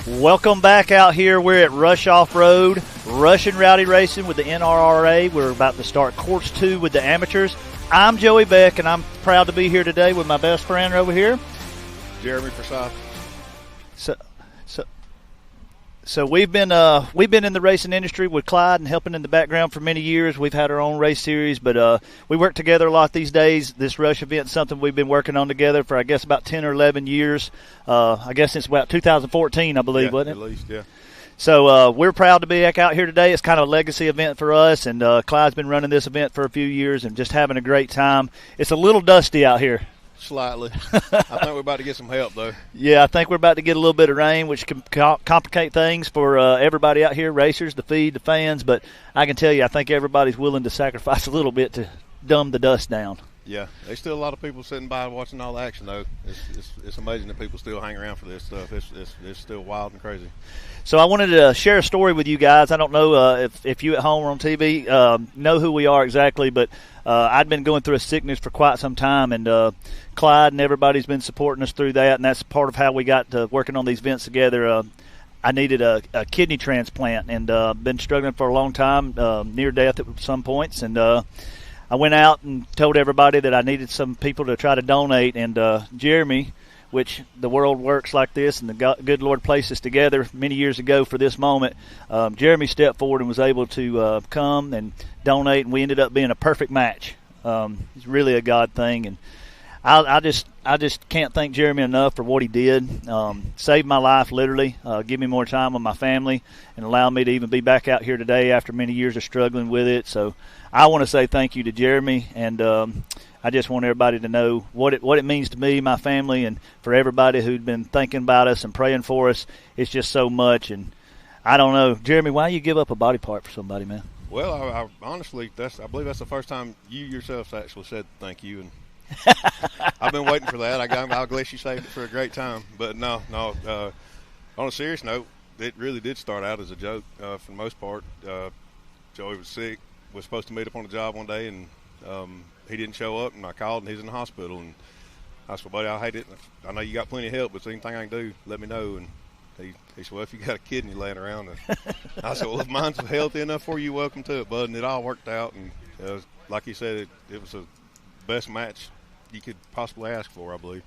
Welcome back out here. We're at Rush Offroad, Rush and Rowdy Racing with the NRRA. We're about to start Course 2 with the amateurs. I'm Joey Beck, and I'm proud to be here today with my best friend over here, Jeremy Forsyth. So we've been in the racing industry with Clyde and helping in the background for many years. We've had our own race series, but we work together a lot these days. This Rush event is something we've been working on together for, I guess, about 10 or 11 years. I guess since about 2014, I believe, wasn't it? At least, yeah. So we're proud to be back out here today. It's kind of a legacy event for us, and Clyde's been running this event for a few years and just having a great time. It's a little dusty out here. Slightly. I think we're about to get some help, though. Yeah, I think we're about to get a little bit of rain, which can complicate things for everybody out here, racers, the feed, the fans. But I can tell you, I think everybody's willing to sacrifice a little bit to dumb the dust down. Yeah, there's still a lot of people sitting by watching all the action, though. It's amazing that people still hang around for this stuff. It's still wild and crazy. So I wanted to share a story with you guys. I don't know if you at home or on TV know who we are exactly, but I'd been going through a sickness for quite some time, and Clyde and everybody's been supporting us through that, and that's part of how we got to working on these events together. I needed a kidney transplant, and been struggling for a long time, near death at some points, and I went out and told everybody that I needed some people to try to donate, and Jeremy, which the world works like this, and the good Lord placed us together many years ago for this moment. Jeremy stepped forward and was able to come and donate, and we ended up being a perfect match. It's really a God thing, and I just can't thank Jeremy enough for what he did. Saved my life, literally. Give me more time with my family, and allow me to even be back out here today after many years of struggling with it. So I want to say thank you to Jeremy, and I just want everybody to know what it means to me, my family, and for everybody who'd been thinking about us and praying for us. It's just so much, and I don't know. Jeremy, why you give up a body part for somebody, man? Well, I honestly, I believe that's the first time you yourself actually said thank you, and I've been waiting for that. I'll glad you saved it for a great time. But no. On a serious note, it really did start out as a joke for the most part. Joey was sick, was supposed to meet up on the job one day, and he didn't show up, and I called, and he's in the hospital. And I said, buddy, I hate it. I know you got plenty of help, but if there's anything I can do, let me know. And he said, well, if you got a kidney laying around. And I said, well, if mine's healthy enough for you, welcome to it, bud. And it all worked out. And like you said, it was the best match you could possibly ask for, I believe.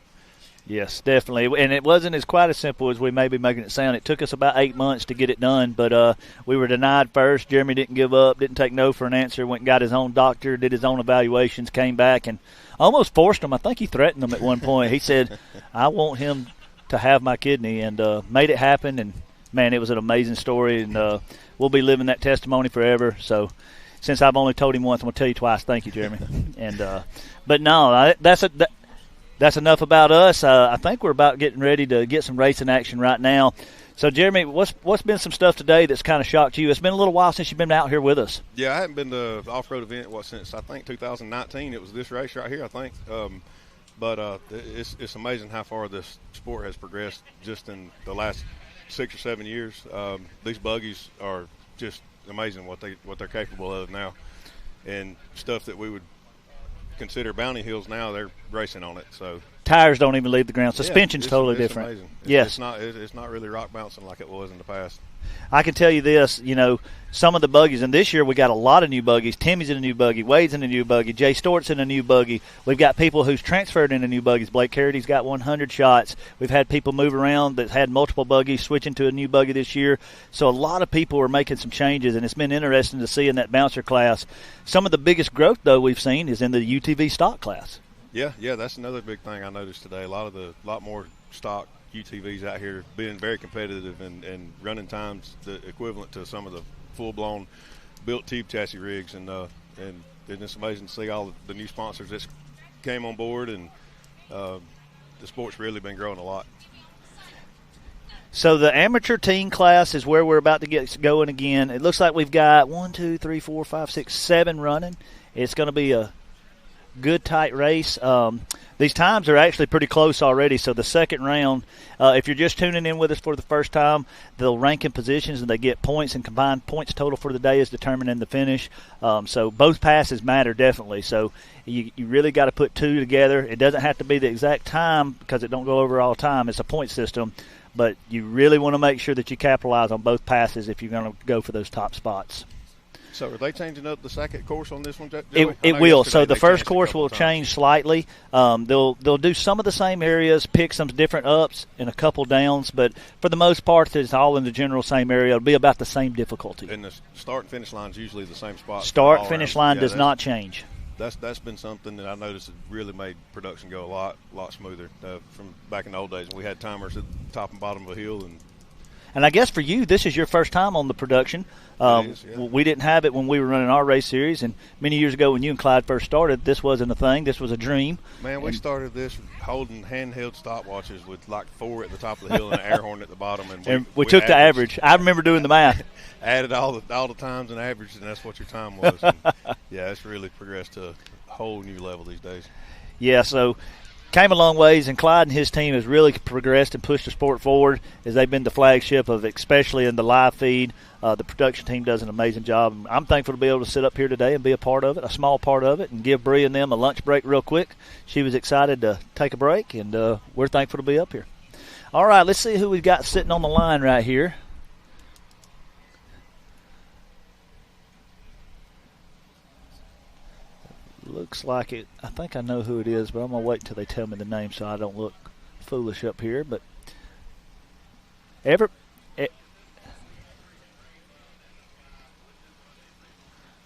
Yes, definitely. And it wasn't as quite as simple as we may be making it sound. It took us about 8 months to get it done, but we were denied first. Jeremy didn't give up, didn't take no for an answer, went and got his own doctor, did his own evaluations, came back, and almost forced him. I think he threatened them at one point. He said, I want him to have my kidney, and made it happen. And, man, it was an amazing story, and we'll be living that testimony forever. So since I've only told him once, I'm going to tell you twice. Thank you, Jeremy. And but no, that's enough about us. I think we're about getting ready to get some racing action right now. So, Jeremy, what's been some stuff today that's kind of shocked you? It's been a little while since you've been out here with us. Yeah, I haven't been to the off-road event since I think 2019. It was this race right here, I think. But it's amazing how far this sport has progressed just in the last 6 or 7 years. These buggies are just amazing what they're capable of now, and stuff that we would consider bounty hills now, they're racing on it. So tires don't even leave the ground. Suspension's totally different. Amazing. Yes, it's not really rock bouncing like it was in the past. I can tell you this, some of the buggies, and this year we got a lot of new buggies. Timmy's in a new buggy, Wade's in a new buggy, Jay Stewart's in a new buggy. We've got people who's transferred into new buggies. Blake Carroty's got 100 shots. We've had people move around that had multiple buggies switching to a new buggy this year. So a lot of people are making some changes, and it's been interesting to see in that bouncer class. Some of the biggest growth, though, we've seen is in the UTV stock class. Yeah, that's another big thing I noticed today. A lot more stock UTVs out here being very competitive and running times the equivalent to some of the full-blown built tube chassis rigs, and it's amazing to see all the new sponsors that came on board, and the sport's really been growing a lot. So the amateur teen class is where we're about to get going again. It looks like we've got 1, 2, 3, 4, 5, 6, 7 running. It's going to be good tight race. These times are actually pretty close already. So the second round, if you're just tuning in with us for the first time, they'll rank in positions and they get points, and combined points total for the day is determined in the finish. So both passes matter definitely. So you really got to put two together. It doesn't have to be the exact time because it don't go over all time. It's a point system. But you really want to make sure that you capitalize on both passes if you're going to go for those top spots. So are they changing up the second course on this one, Joey? It will. So the first course will change slightly. They'll do some of the same areas, pick some different ups and a couple downs, but for the most part, it's all in the general same area. It'll be about the same difficulty. And the start and finish line is usually the same spot. Start finish line does not change. That's been something that I noticed has really made production go a lot smoother from back in the old days when we had timers at the top and bottom of a hill. And I guess for you, this is your first time on the production. We didn't have it when we were running our race series, and many years ago when you and Clyde first started, this wasn't a thing. This was a dream. Man, we started this holding handheld stopwatches with like 4 at the top of the hill and an air horn at the bottom. And we took the average. I remember doing the math. Added all the times and averages, and that's what your time was. And yeah, it's really progressed to a whole new level these days. Yeah, so came a long ways, and Clyde and his team has really progressed and pushed the sport forward as they've been the flagship of, especially in the live feed. The production team does an amazing job. I'm thankful to be able to sit up here today and be a part of it, a small part of it, and give Bree and them a lunch break real quick. She was excited to take a break, and we're thankful to be up here. All right, let's see who we've got sitting on the line right here. Looks like it. I think I know who it is, but I'm going to wait until they tell me the name so I don't look foolish up here. But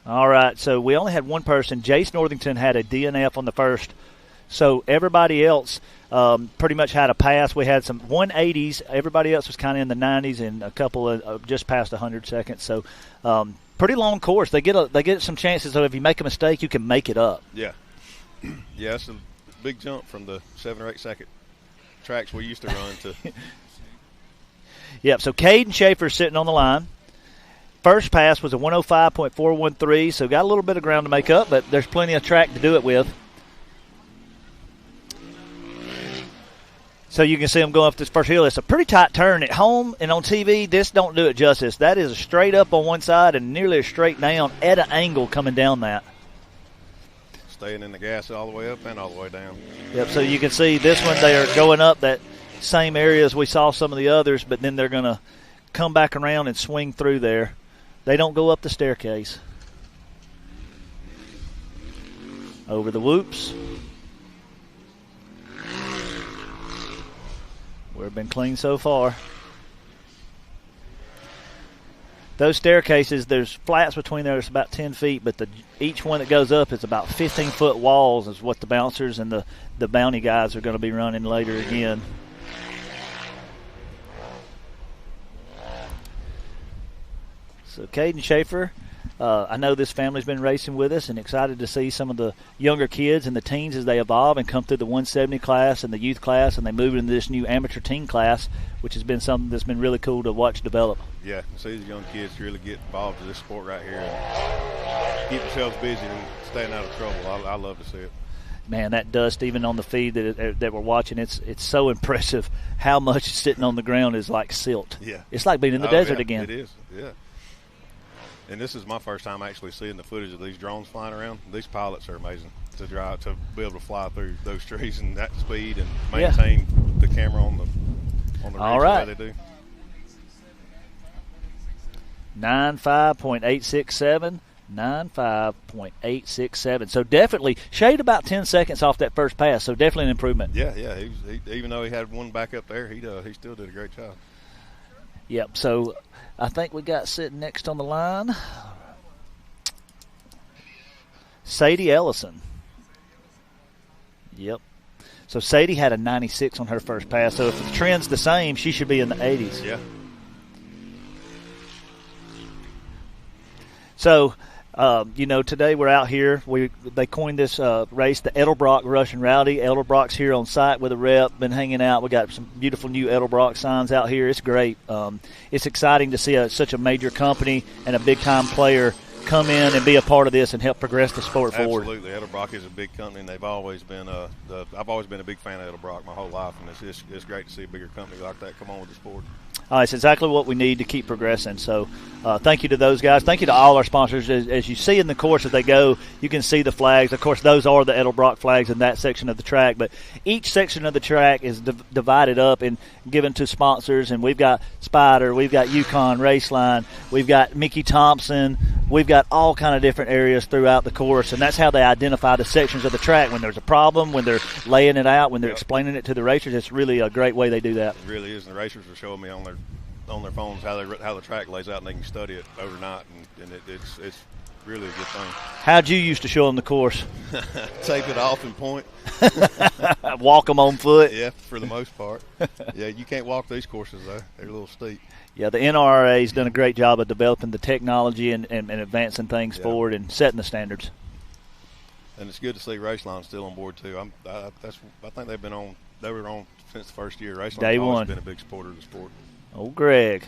all right, so we only had one person. Jace Northington had a DNF on the first. So everybody else pretty much had a pass. We had some 180s. Everybody else was kind of in the 90s and a couple of just past 100 seconds. So pretty long course. They get some chances. So if you make a mistake, you can make it up. Yeah. Yeah, it's a big jump from the 7 or 8 second tracks we used to run to. Yep, so Caden Schaefer sitting on the line. First pass was a 105.413, so got a little bit of ground to make up, but there's plenty of track to do it with. So you can see him going up this first hill. It's a pretty tight turn at home, and on TV, this don't do it justice. That is a straight up on one side and nearly a straight down at an angle coming down that. Staying in the gas all the way up and all the way down. Yep, so you can see this one, they are going up that same area as we saw some of the others, but then they're going to come back around and swing through there. They don't go up the staircase. Over the whoops. We've been clean so far. Those staircases, there's flats between there. It's about 10 feet, but each one that goes up is about 15-foot walls is what the bouncers and the bounty guys are going to be running later again. So Caden Schaefer, I know this family's been racing with us and excited to see some of the younger kids and the teens as they evolve and come through the 170 class and the youth class, and they move into this new amateur teen class, which has been something that's been really cool to watch develop. Yeah, see these young kids really get involved in this sport right here and keep themselves busy and staying out of trouble. I love to see it. Man, that dust, even on the feed that we're watching, it's so impressive how much sitting on the ground is like silt. Yeah. It's like being in the desert again. It is, yeah. And this is my first time actually seeing the footage of these drones flying around. These pilots are amazing to be able to fly through those trees and that speed and maintain the camera on the ridge the way they do. 95.867. 95.867. So definitely shaved about 10 seconds off that first pass. So definitely an improvement. Yeah. He even though he had one back up there, he still did a great job. Yep. So I think we got sitting next on the line Sadie Ellison. Yep. So Sadie had a 96 on her first pass. So if the trend's the same, she should be in the 80s. Yeah. So, today we're out here. They coined this race the Edelbrock Rowdy. Edelbrock's here on site with a rep, been hanging out. We got some beautiful new Edelbrock signs out here. It's great. It's exciting to see such a major company and a big-time player come in and be a part of this and help progress the sport forward. Absolutely. Edelbrock is a big company, and they've always been I've always been a big fan of Edelbrock my whole life, and it's great to see a bigger company like that come on with the sport. It's exactly what we need to keep progressing. So thank you to those guys. Thank you to all our sponsors. As you see in the course as they go, you can see the flags. Of course, those are the Edelbrock flags in that section of the track. But each section of the track is divided up and given to sponsors. And we've got Spider, we've got Yukon Raceline, we've got Mickey Thompson. We've got all kind of different areas throughout the course, and that's how they identify the sections of the track. When there's a problem, when they're laying it out, when they're explaining it to the racers, it's really a great way they do that. It really is, and the racers are showing me on their phones how the track lays out, and they can study it overnight, and it's really a good thing. How'd you used to show them the course? Tape it off and point. Walk them on foot? Yeah, for the most part. Yeah, you can't walk these courses, though. They're a little steep. Yeah, the NRA has done a great job of developing the technology and advancing things forward and setting the standards. And it's good to see Raceline still on board too. I think they were on since the first year. Raceline's Day always one. been a big supporter of the sport. Oh, Greg.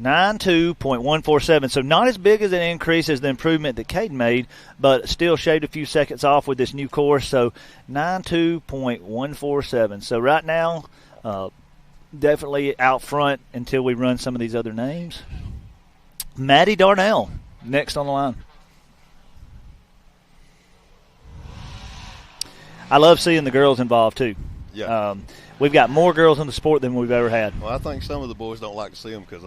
92.147, so not as big as an increase as the improvement that Caden made, but still shaved a few seconds off with this new course, so 92.147. So right now, definitely out front until we run some of these other names. Maddie Darnell, next on the line. I love seeing the girls involved, too. Yeah. We've got more girls in the sport than we've ever had. Well, I think some of the boys don't like to see them because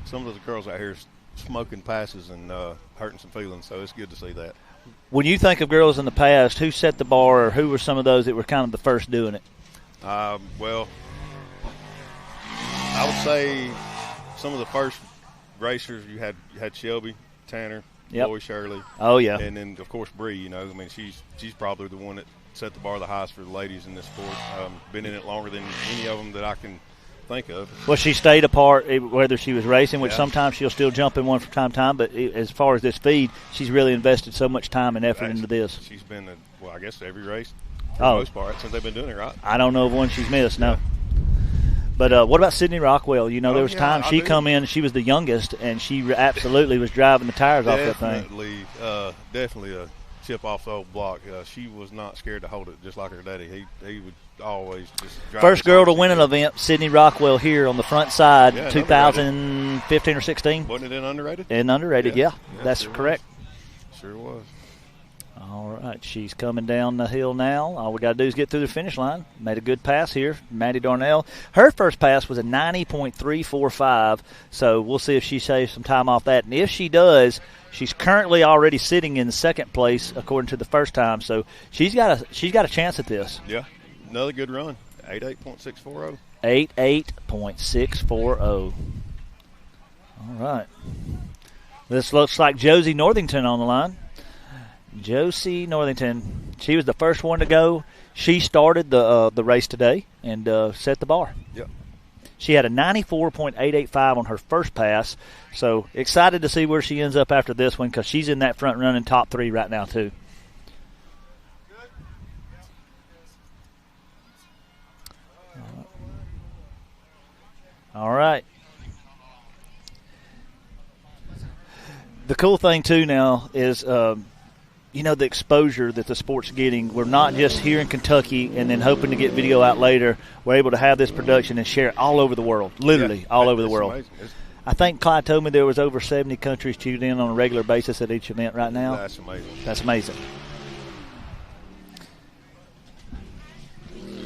some of the girls out here smoking passes and hurting some feelings, so it's good to see that. When you think of girls in the past, who set the bar, or who were some of those that were kind of the first doing it? Well, I would say some of the first racers, you had Shelby, Tanner, Chloe Shirley. Oh, yeah. And then, of course, Bree, I mean, she's probably the one that set the bar the highest for the ladies in this sport. Been in it longer than any of them that I can think of. Well, she stayed apart whether she was racing, which sometimes she'll still jump in one from time to time, but as far as this feed, she's really invested so much time and effort into this. She's been, I guess, every race for the most part since they've been doing it, right? I don't know of one she's missed, no. But what about Sydney Rockwell? There was times she come in, she was the youngest, and she absolutely was driving the tires off that thing. Definitely a chip off the old block. She was not scared to hold it, just like her daddy. He would always just drive. First girl to win an event, Sydney Rockwell here on the front side, 2015 or 16. Wasn't it in underrated? In underrated, yeah that's correct. Sure was. All right, she's coming down the hill now. All we got to do is get through the finish line. Made a good pass here, Maddie Darnell. Her first pass was a 90.345, so we'll see if she saves some time off that. And if she does, she's currently already sitting in second place according to the first time, so she's got a chance at this. Yeah, another good run, 88.640. 88.640. All right. This looks like Josie Northington on the line. Josie Northington, she was the first one to go. She started the race today and set the bar. Yep. She had a 94.885 on her first pass, so excited to see where she ends up after this one because she's in that front running top three right now too. All right. The cool thing too now is the exposure that the sport's getting. We're not just here in Kentucky and then hoping to get video out later. We're able to have this production and share it all over the world, literally all over the world. I think Clyde told me there was over 70 countries tuned in on a regular basis at each event right now. That's amazing. That's amazing.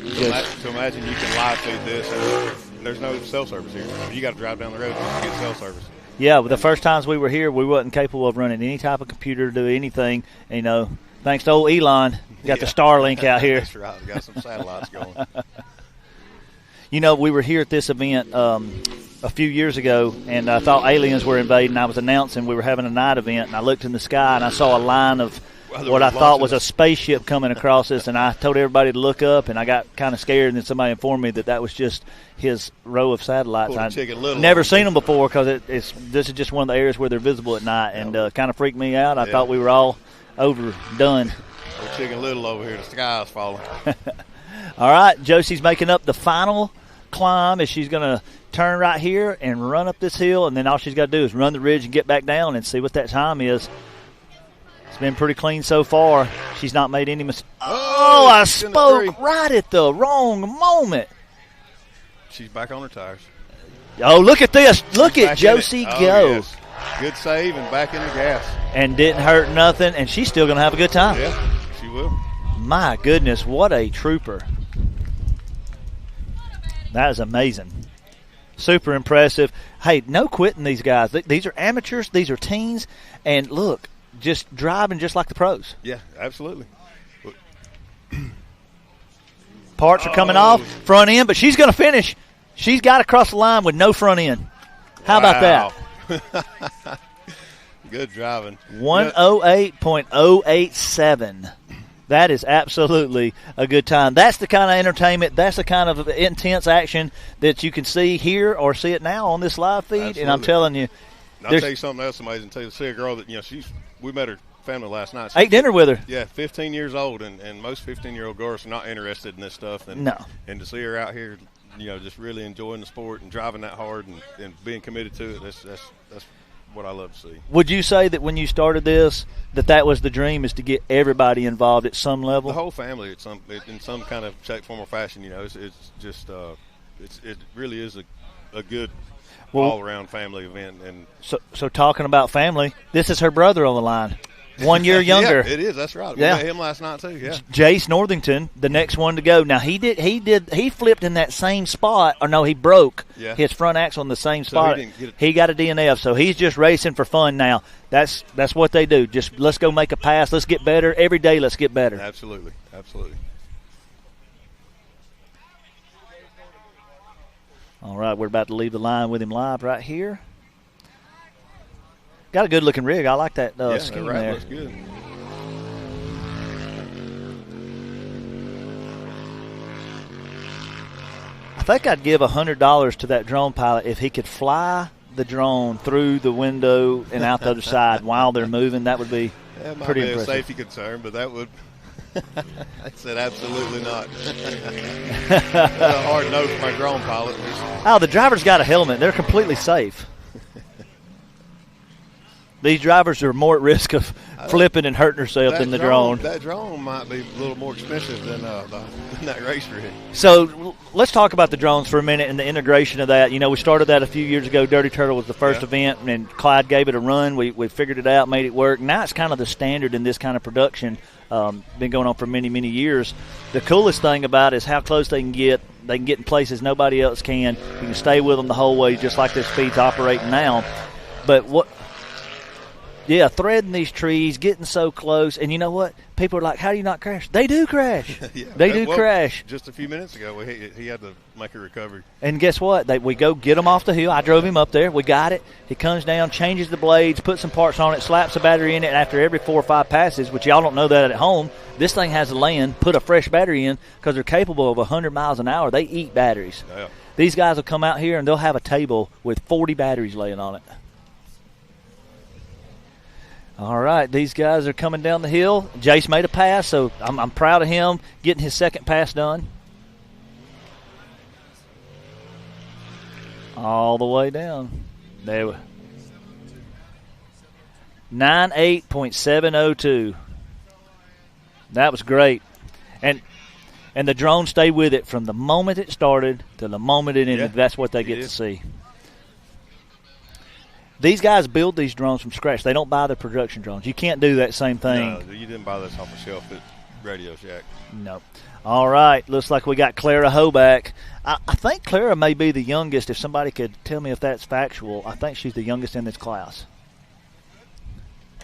So imagine you can live feed this and there's no cell service here. You got to drive down the road just to get cell service. Yeah, but the first times we were here, we wasn't capable of running any type of computer to do anything. Thanks to old Elon, got the Starlink out here. That's right. We got some satellites going. We were here at this event a few years ago, and I thought aliens were invading. I was announcing we were having a night event, and I looked in the sky, and I saw a line of what I thought was a spaceship coming across us, and I told everybody to look up, and I got kind of scared, and then somebody informed me that was just his row of satellites. I'd never seen them before because this is just one of the areas where they're visible at night, and kind of freaked me out. I thought we were all overdone. We're Chicken Little over here. The sky is falling. All right, Josie's making up the final climb is she's going to turn right here and run up this hill, and then all she's got to do is run the ridge and get back down and see what that time is. It's been pretty clean so far. She's not made any mistakes. Oh, I spoke right at the wrong moment. She's back on her tires. Oh, look at this. Look at Josie go. Yes. Good save and back in the gas. And didn't hurt nothing, and she's still going to have a good time. Yeah, she will. My goodness, what a trooper. That is amazing. Super impressive. Hey, no quitting these guys. These are amateurs. These are teens. And look, just driving just like the pros. Yeah, absolutely. Parts are coming off, front end, but she's going to finish. She's got to cross the line with no front end. How about that? Good driving. 108.087. That is absolutely a good time. That's the kind of entertainment, that's the kind of intense action that you can see here or see it now on this live feed. Absolutely. And I'm telling you. I'll tell you something else amazing. To see a girl that, we met her family last night. Ate dinner with her. Yeah, 15 years old, and most 15-year-old girls are not interested in this stuff. And, no. And to see her out here, just really enjoying the sport and driving that hard and being committed to it, that's what I love to see. Would you say that when you started this, that was the dream, is to get everybody involved at some level? The whole family in some kind of shape, form, or fashion. It's just it really is a good all-around family event. And so talking about family, this is her brother on the line. 1 year younger. Yeah, it is. That's right. Yeah. We met him last night too. Yeah. Jace Northington, the next one to go. Now he flipped in that same spot. Or no, he broke his front axle in the same spot. He got a DNF, so he's just racing for fun now. That's what they do. Just let's go make a pass. Let's get better every day. Let's get better. Absolutely. All right, we're about to leave the line with him live right here. Got a good-looking rig. I like that scheme there. Looks good. I think I'd give $100 to that drone pilot if he could fly the drone through the window and out the other side while they're moving. That would be pretty impressive. A safety concern, but that would. I said absolutely not. That's a hard no for my drone pilot. Oh, the driver's got a helmet. They're completely safe. These drivers are more at risk of flipping and hurting herself than the drone. That drone might be a little more expensive than that race rig. So let's talk about the drones for a minute and the integration of that. We started that a few years ago. Dirty Turtle was the first event, and Clyde gave it a run. We figured it out, made it work. Now it's kind of the standard in this kind of production. Been going on for many, many years. The coolest thing about it is how close they can get. They can get in places nobody else can. You can stay with them the whole way, just like this feed's operating now. But threading these trees, getting so close. And you know what? People are like, how do you not crash? They do crash. They do crash. Just a few minutes ago, he had to make a recovery. And guess what? We go get him off the hill. I drove him up there. We got it. He comes down, changes the blades, puts some parts on it, slaps a battery in it. And after every 4 or 5 passes, which y'all don't know that at home, this thing has to land, put a fresh battery in because they're capable of 100 miles an hour. They eat batteries. Yeah. These guys will come out here and they'll have a table with 40 batteries laying on it. All right, these guys are coming down the hill. Jace made a pass, so I'm proud of him getting his second pass done. All the way down. There we 98.702. That was great. And the drone stayed with it from the moment it started to the moment it ended. Yeah, that's what they get to see. These guys build these drones from scratch. They don't buy the production drones. You can't do that same thing. No, you didn't buy this off the shelf at Radio Shack. No. All right. Looks like we got Clara Hoback. I think Clara may be the youngest. If somebody could tell me if that's factual, I think she's the youngest in this class.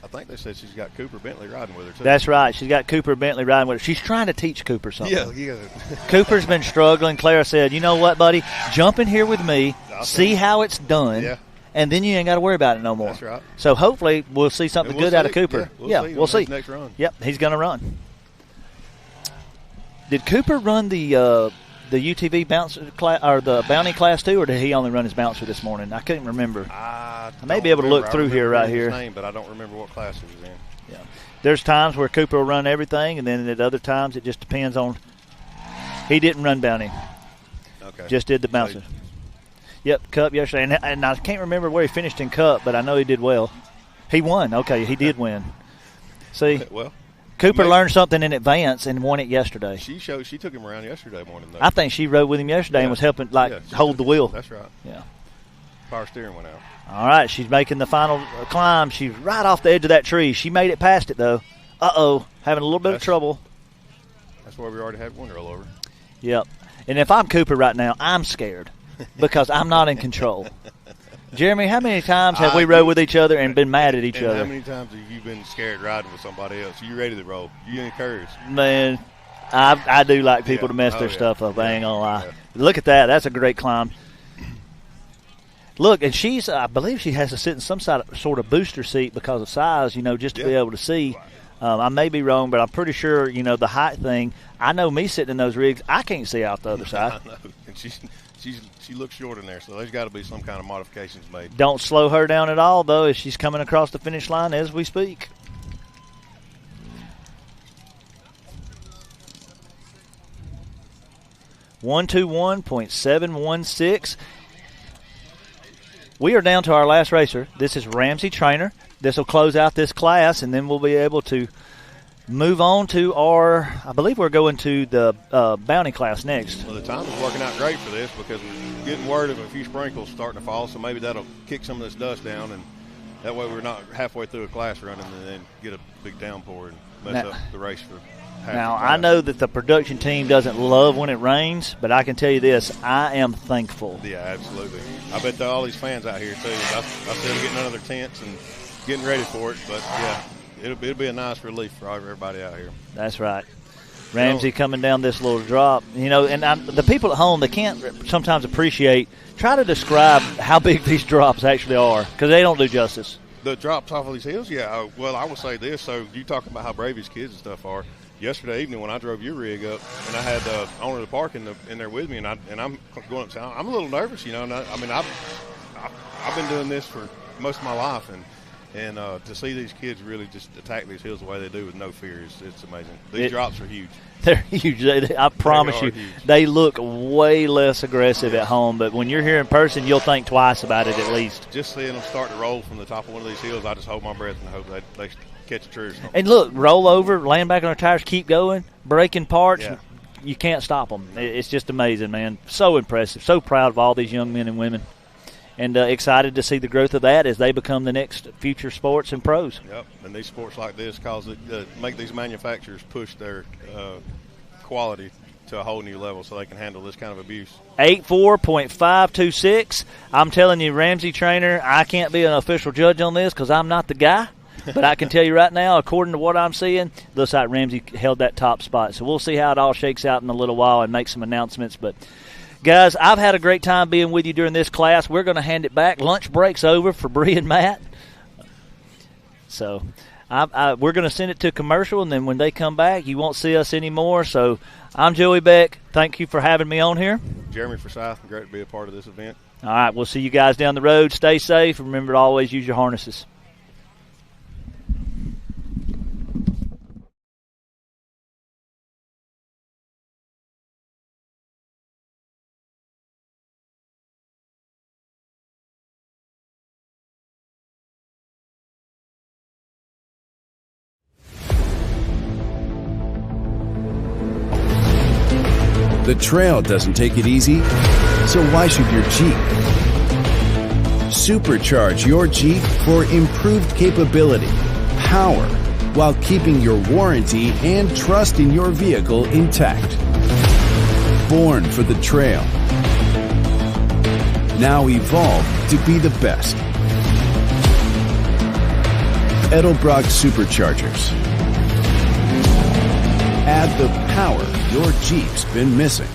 I think they said she's got Cooper Bentley riding with her, too. That's right. She's got Cooper Bentley riding with her. She's trying to teach Cooper something. Yeah. Cooper's been struggling. Clara said, you know what, buddy? Jump in here with me, see how it's done. Yeah. And then you ain't got to worry about it no more. That's right. So hopefully we'll see something good out of Cooper. Yeah, we'll see. See. Next run. Yep, he's going to run. Did Cooper run the UTV bouncer class or the Bounty class too, or did he only run his bouncer this morning? I couldn't remember. I may be able to look through here right here. His name, but I don't remember what class he was in. Yeah, there's times where Cooper will run everything, and then at other times it just depends on. He didn't run Bounty. No, Okay. Just did the bouncing. Yep, Cup yesterday. And I can't remember where he finished in Cup, but I know he did well. He won. Okay, he did win. See? Well, Cooper learned something in advance and won it yesterday. She took him around yesterday morning, though. I think she rode with him yesterday and was helping, hold the wheel. That's right. Yeah. Power steering went out. All right, she's making the final climb. She's right off the edge of that tree. She made it past it, though. Uh-oh, having a little bit of trouble. That's why we already had one rollover. Yep. And if I'm Cooper right now, I'm scared because I'm not in control. Jeremy, how many times have we rode with each other and been mad at each other? How many times have you been scared riding with somebody else? You ready to roll? You encouraged? Man, I do like people to mess their stuff up. I ain't going to lie. Yeah. Look at that. That's a great climb. Look, and I believe she has to sit in some sort of booster seat because of size, just to be able to see. I may be wrong, but I'm pretty sure, the height thing. I know me sitting in those rigs, I can't see out the other side. I know. And she looks short in there, so there's got to be some kind of modifications made. Don't slow her down at all, though, as she's coming across the finish line as we speak. .716. We are down to our last racer. This is Ramsey Trainer. This will close out this class, and then we'll be able to move on to I believe we're going to the bounty class next. Well, the time is working out great for this because we're getting word of a few sprinkles starting to fall, so maybe that'll kick some of this dust down, and that way we're not halfway through a class running and then get a big downpour and mess up the race for half. Now, I know that the production team doesn't love when it rains, but I can tell you this, I am thankful. Yeah, absolutely. I bet there are all these fans out here, too. I see them getting under their tents and getting ready for it, but, yeah, it'll be a nice relief for everybody out here. That's right. Ramsey coming down this little drop. And the people at home, they can't sometimes appreciate. Try to describe how big these drops actually are because they don't do justice. The drops off of these hills? Yeah. Well, I will say this. So you talking about how brave these kids and stuff are. Yesterday evening when I drove your rig up and I had the owner of the park in there with me and I'm going up and I'm a little nervous, and I've been doing this for most of my life and to see these kids really just attack these hills the way they do with no fear it's amazing. These drops are huge. They're huge. I promise you, they look way less aggressive at home, but when you're here in person, you'll think twice about it at least. Just seeing them start to roll from the top of one of these hills, I just hold my breath and hope they catch a tree or something. And look, roll over, land back on their tires, keep going, breaking parts. Yeah. You can't stop them. It's just amazing, man. So impressive. So proud of all these young men and women. And excited to see the growth of that as they become the next future sports and pros. Yep, and these sports like this make these manufacturers push their quality to a whole new level so they can handle this kind of abuse. 84.526. I'm telling you, Ramsey Trainer, I can't be an official judge on this because I'm not the guy. But I can tell you right now, according to what I'm seeing, looks like Ramsey held that top spot. So we'll see how it all shakes out in a little while and make some announcements. But guys, I've had a great time being with you during this class. We're going to hand it back. Lunch break's over for Bree and Matt. So we're going to send it to commercial, and then when they come back, you won't see us anymore. So I'm Joey Beck. Thank you for having me on here. Jeremy Forsyth, great to be a part of this event. All right, we'll see you guys down the road. Stay safe. Remember to always use your harnesses. The trail doesn't take it easy, so why should your Jeep? Supercharge your Jeep for improved capability, power, while keeping your warranty and trust in your vehicle intact. Born for the trail. Now evolved to be the best. Edelbrock Superchargers. Add the power your Jeep's been missing.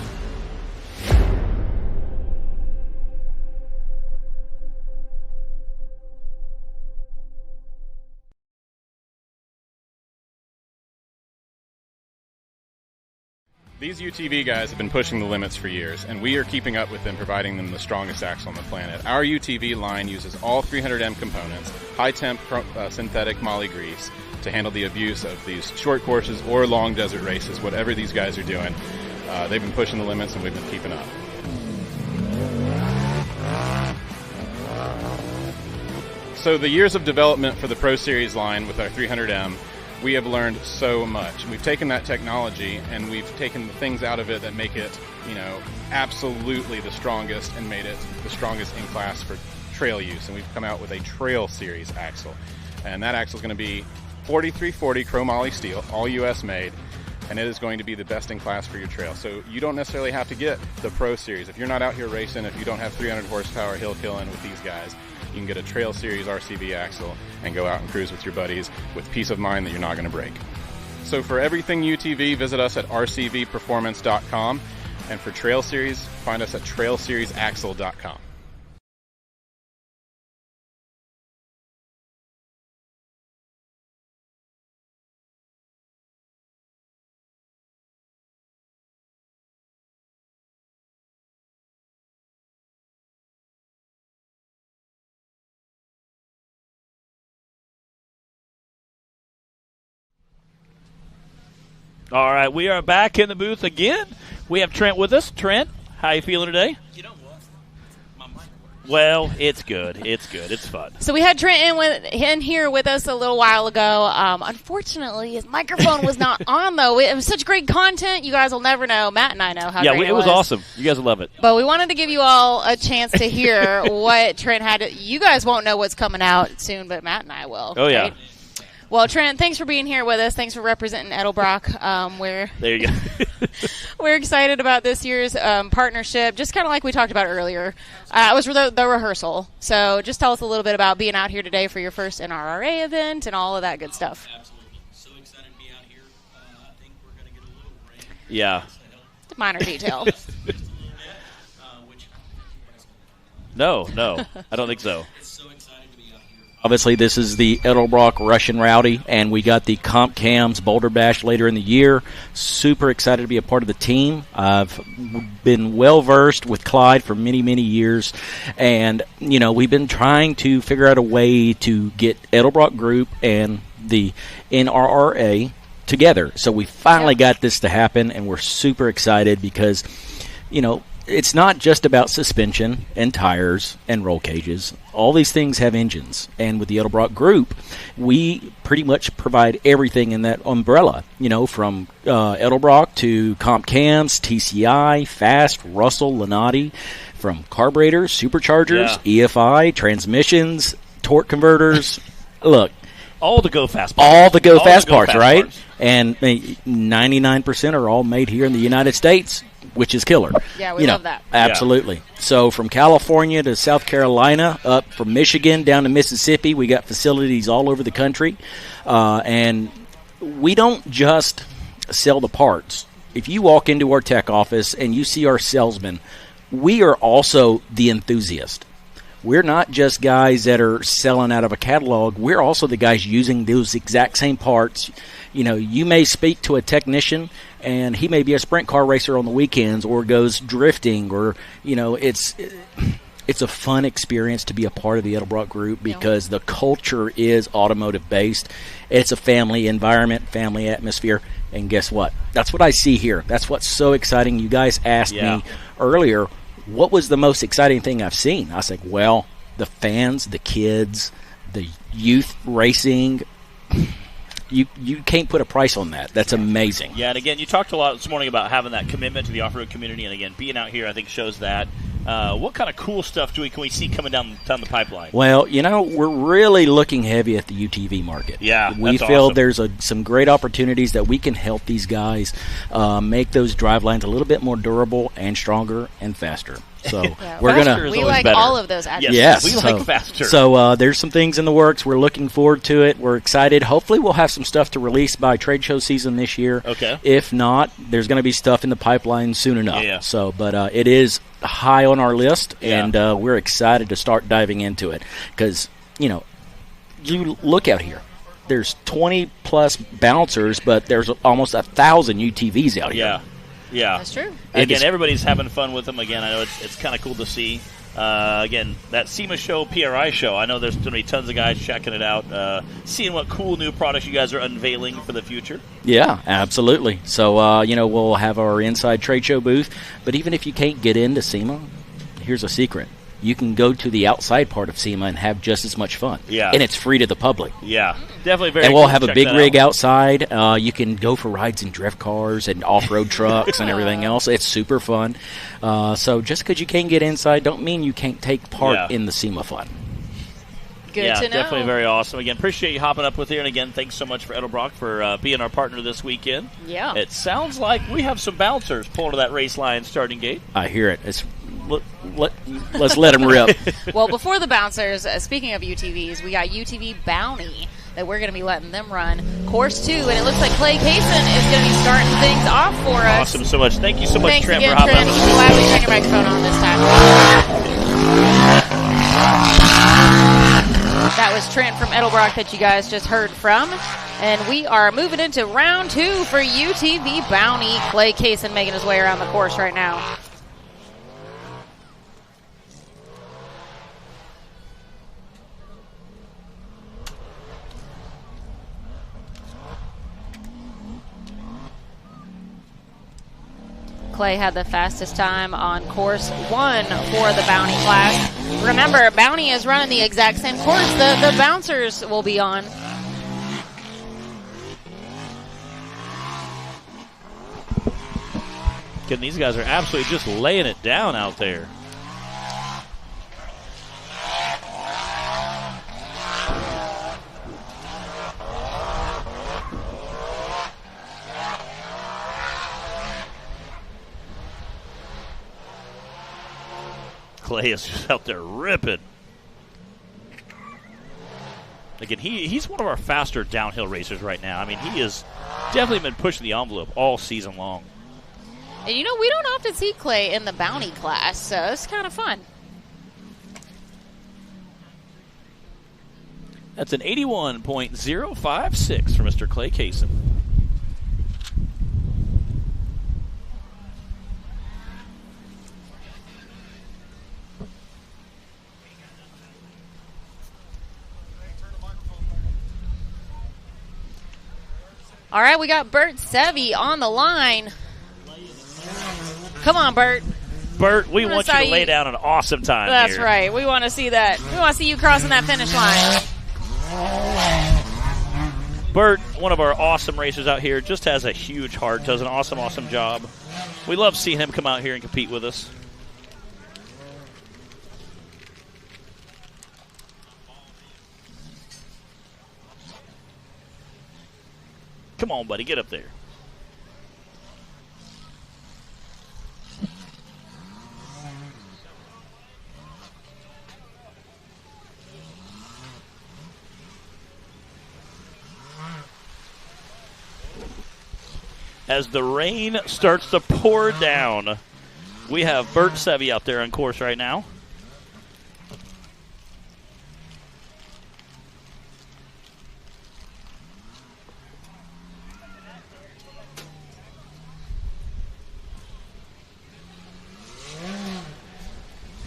These UTV guys have been pushing the limits for years, and we are keeping up with them, providing them the strongest axle on the planet. Our UTV line uses all 300M components, high-temp synthetic moly grease, to handle the abuse of these short courses or long desert races, whatever these guys are doing. They've been pushing the limits, and we've been keeping up. So the years of development for the Pro Series line with our 300M, we have learned so much. We've taken that technology and we've taken the things out of it that make it, absolutely the strongest and made it the strongest in class for trail use. And we've come out with a Trail Series axle. And that axle is going to be 4340 chromoly steel, all U.S. made, and it is going to be the best in class for your trail. So you don't necessarily have to get the Pro Series. If you're not out here racing, if you don't have 300 horsepower hill killing with these guys, you can get a Trail Series RCV axle and go out and cruise with your buddies with peace of mind that you're not going to break. So for everything UTV, visit us at rcvperformance.com. And for Trail Series, find us at trailseriesaxle.com. All right, we are back in the booth again. We have Trent with us. Trent, how you feeling today? You know what? My mic works. Well, it's good. It's good. It's fun. So we had Trent in here with us a little while ago. Unfortunately, his microphone was not on, though. It was such great content. You guys will never know. Matt and I know how great it was awesome. You guys will love it. But we wanted to give you all a chance to hear what Trent had. You guys won't know what's coming out soon, but Matt and I will. Oh, yeah. Right? Well, Trent, thanks for being here with us. Thanks for representing Edelbrock. There you go. We're excited about this year's partnership, just kind of like we talked about earlier. It was the rehearsal. So just tell us a little bit about being out here today for your first NRRA event and all of that good stuff. Absolutely. So excited to be out here. I think we're going to get a little rain. Yeah. Minor detail. Just a little bit, which No, I don't think so. it's so exciting to be out here. Obviously, this is the Edelbrock Rowdy, and we got the Comp Cams Boulder Bash later in the year. Super excited to be a part of the team. I've been well-versed with Clyde for many, many years, and, we've been trying to figure out a way to get Edelbrock Group and the NRRA together. So we finally got this to happen, and we're super excited because, it's not just about suspension and tires and roll cages. All these things have engines. And with the Edelbrock Group, we pretty much provide everything in that umbrella, from Edelbrock to Comp Cams, TCI, Fast, Russell, Lenati, from carburetors, superchargers, EFI, transmissions, torque converters. Look. All the go fast parts, right? Parts. And 99% are all made here in the United States, which is killer. Yeah, we love that. Absolutely. Yeah. So from California to South Carolina, up from Michigan down to Mississippi, we got facilities all over the country. And we don't just sell the parts. If you walk into our tech office and you see our salesmen, we are also the enthusiast. We're not just guys that are selling out of a catalog. We're also the guys using those exact same parts. You may speak to a technician, and he may be a sprint car racer on the weekends or goes drifting, or, it's a fun experience to be a part of the Edelbrock Group because the culture is automotive-based. It's a family environment, family atmosphere, and guess what? That's what I see here. That's what's so exciting. You guys asked me earlier, what was the most exciting thing I've seen? I was like, well, the fans, the kids, the youth racing. You can't put a price on that. That's amazing. Yeah, and again, you talked a lot this morning about having that commitment to the off-road community, and again, being out here, I think, shows that. What kind of cool stuff can we see coming down the pipeline? Well, we're really looking heavy at the UTV market. Yeah, we feel there's some great opportunities that we can help these guys make those drive lines a little bit more durable and stronger and faster. So we like better. All of those attributes. Yes, we like faster. So there's some things in the works. We're looking forward to it. We're excited. Hopefully, we'll have some stuff to release by trade show season this year. Okay. If not, there's going to be stuff in the pipeline soon enough. Yeah. So, but it is high on our list, and we're excited to start diving into it because you look out here. There's 20 plus bouncers, but there's almost 1,000 UTVs out here. Yeah, that's true. Again, everybody's having fun with them. Again, I know it's kind of cool to see. Again, that SEMA show, PRI show, I know there's going to be tons of guys checking it out, seeing what cool new products you guys are unveiling for the future. Yeah, absolutely. So, we'll have our inside trade show booth. But even if you can't get into SEMA, here's a secret. you can go to the outside part of SEMA and have just as much fun. Yeah. And it's free to the public. Yeah, definitely very And cool. we'll have a Check big that rig out. outside. You can go for rides in drift cars and off-road trucks and everything else. It's super fun. So just because you can't get inside don't mean you can't take part in the SEMA fun. Good to know. Definitely very awesome. Again, appreciate you hopping up with here. And again, thanks so much for Edelbrock for being our partner this weekend. Yeah. It sounds like we have some bouncers pulling to that race line starting gate. I hear it. Let's let them rip. Well, before the bouncers, speaking of UTVs, we got UTV Bounty that we're going to be letting them run. Course 2, and it looks like Clay Kaysen is going to be starting things off for us. Awesome so much. Thank you so much, Thanks Trent, again, for hopping Trent. up. Glad we turned your microphone on this time. That was Trent from Edelbrock that you guys just heard from. And we are moving into round 2 for UTV Bounty. Clay Kaysen making his way around the course right now. Clay had the fastest time on course 1 for the Bounty class. Remember, Bounty is running the exact same course the bouncers will be on. Again, these guys are absolutely just laying it down out there. Clay is just out there ripping. Again, he's one of our faster downhill racers right now. I mean, he has definitely been pushing the envelope all season long. And you know, we don't often see Clay in the Bounty class, so it's kind of fun. That's an 81.056 for Mr. Clay Kaysen. All right, we got Bert Sevi on the line. Come on, Bert. Bert, we want you to lay you down an awesome time That's here. right. We want to see that. We want to see you crossing that finish line. Bert, one of our awesome racers out here, just has a huge heart, does an awesome, awesome job. We love seeing him come out here and compete with us. Come on, buddy, get up there. As the rain starts to pour down, we have Bert Sevi out there on course right now.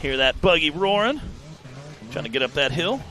Hear that buggy roaring. Trying to get up that hill.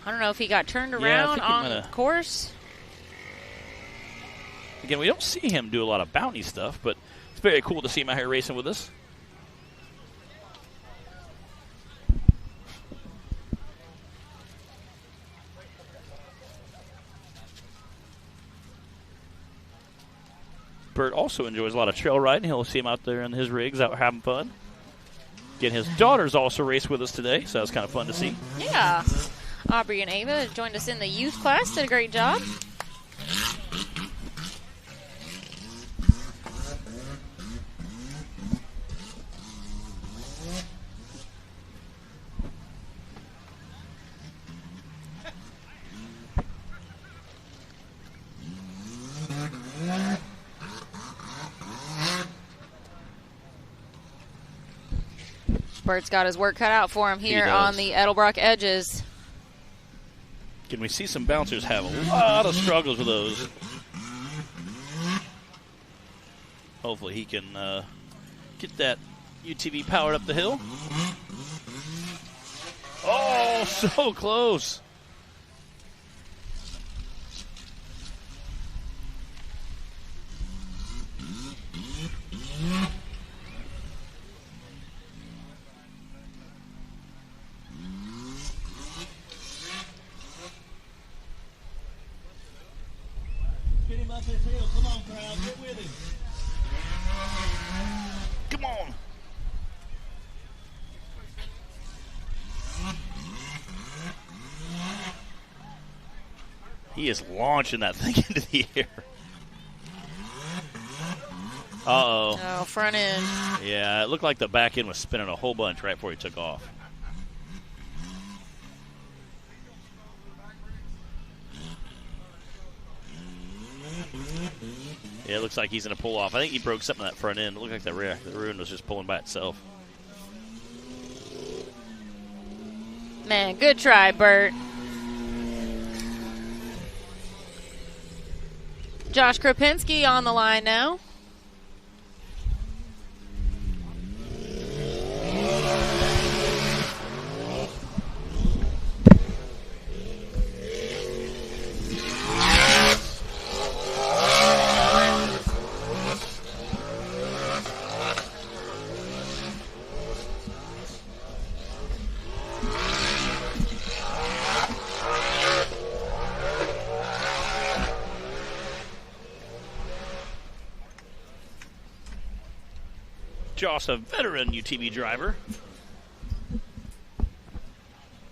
I don't know if he got turned Yeah, I around think he on mighta. course. Again, we don't see him do a lot of bounty stuff, but it's very cool to see him out here racing with us. Bert also enjoys a lot of trail riding. He'll see him out there in his rigs, out having fun. Again, his daughters also raced with us today, so that was kind of fun to see. Yeah. Aubrey and Ava joined us in the youth class. Did a great job. Bert's got his work cut out for him here does. on the Edelbrock edges. Can we see some bouncers have a lot of struggles with those? Hopefully he can get that UTV powered up the hill. Oh, so close. Get him up his hill. Come on, crowd. Get with him. Come on. He is launching that thing into the air. Uh-oh. Oh, front end. Yeah, it looked like the back end was spinning a whole bunch right before he took off. Yeah, it looks like he's going to pull off. I think he broke something on that front end. It looked like the ruin was just pulling by itself. Man, good try, Bert. Josh Kropinski on the line now. Josh, a veteran UTV driver.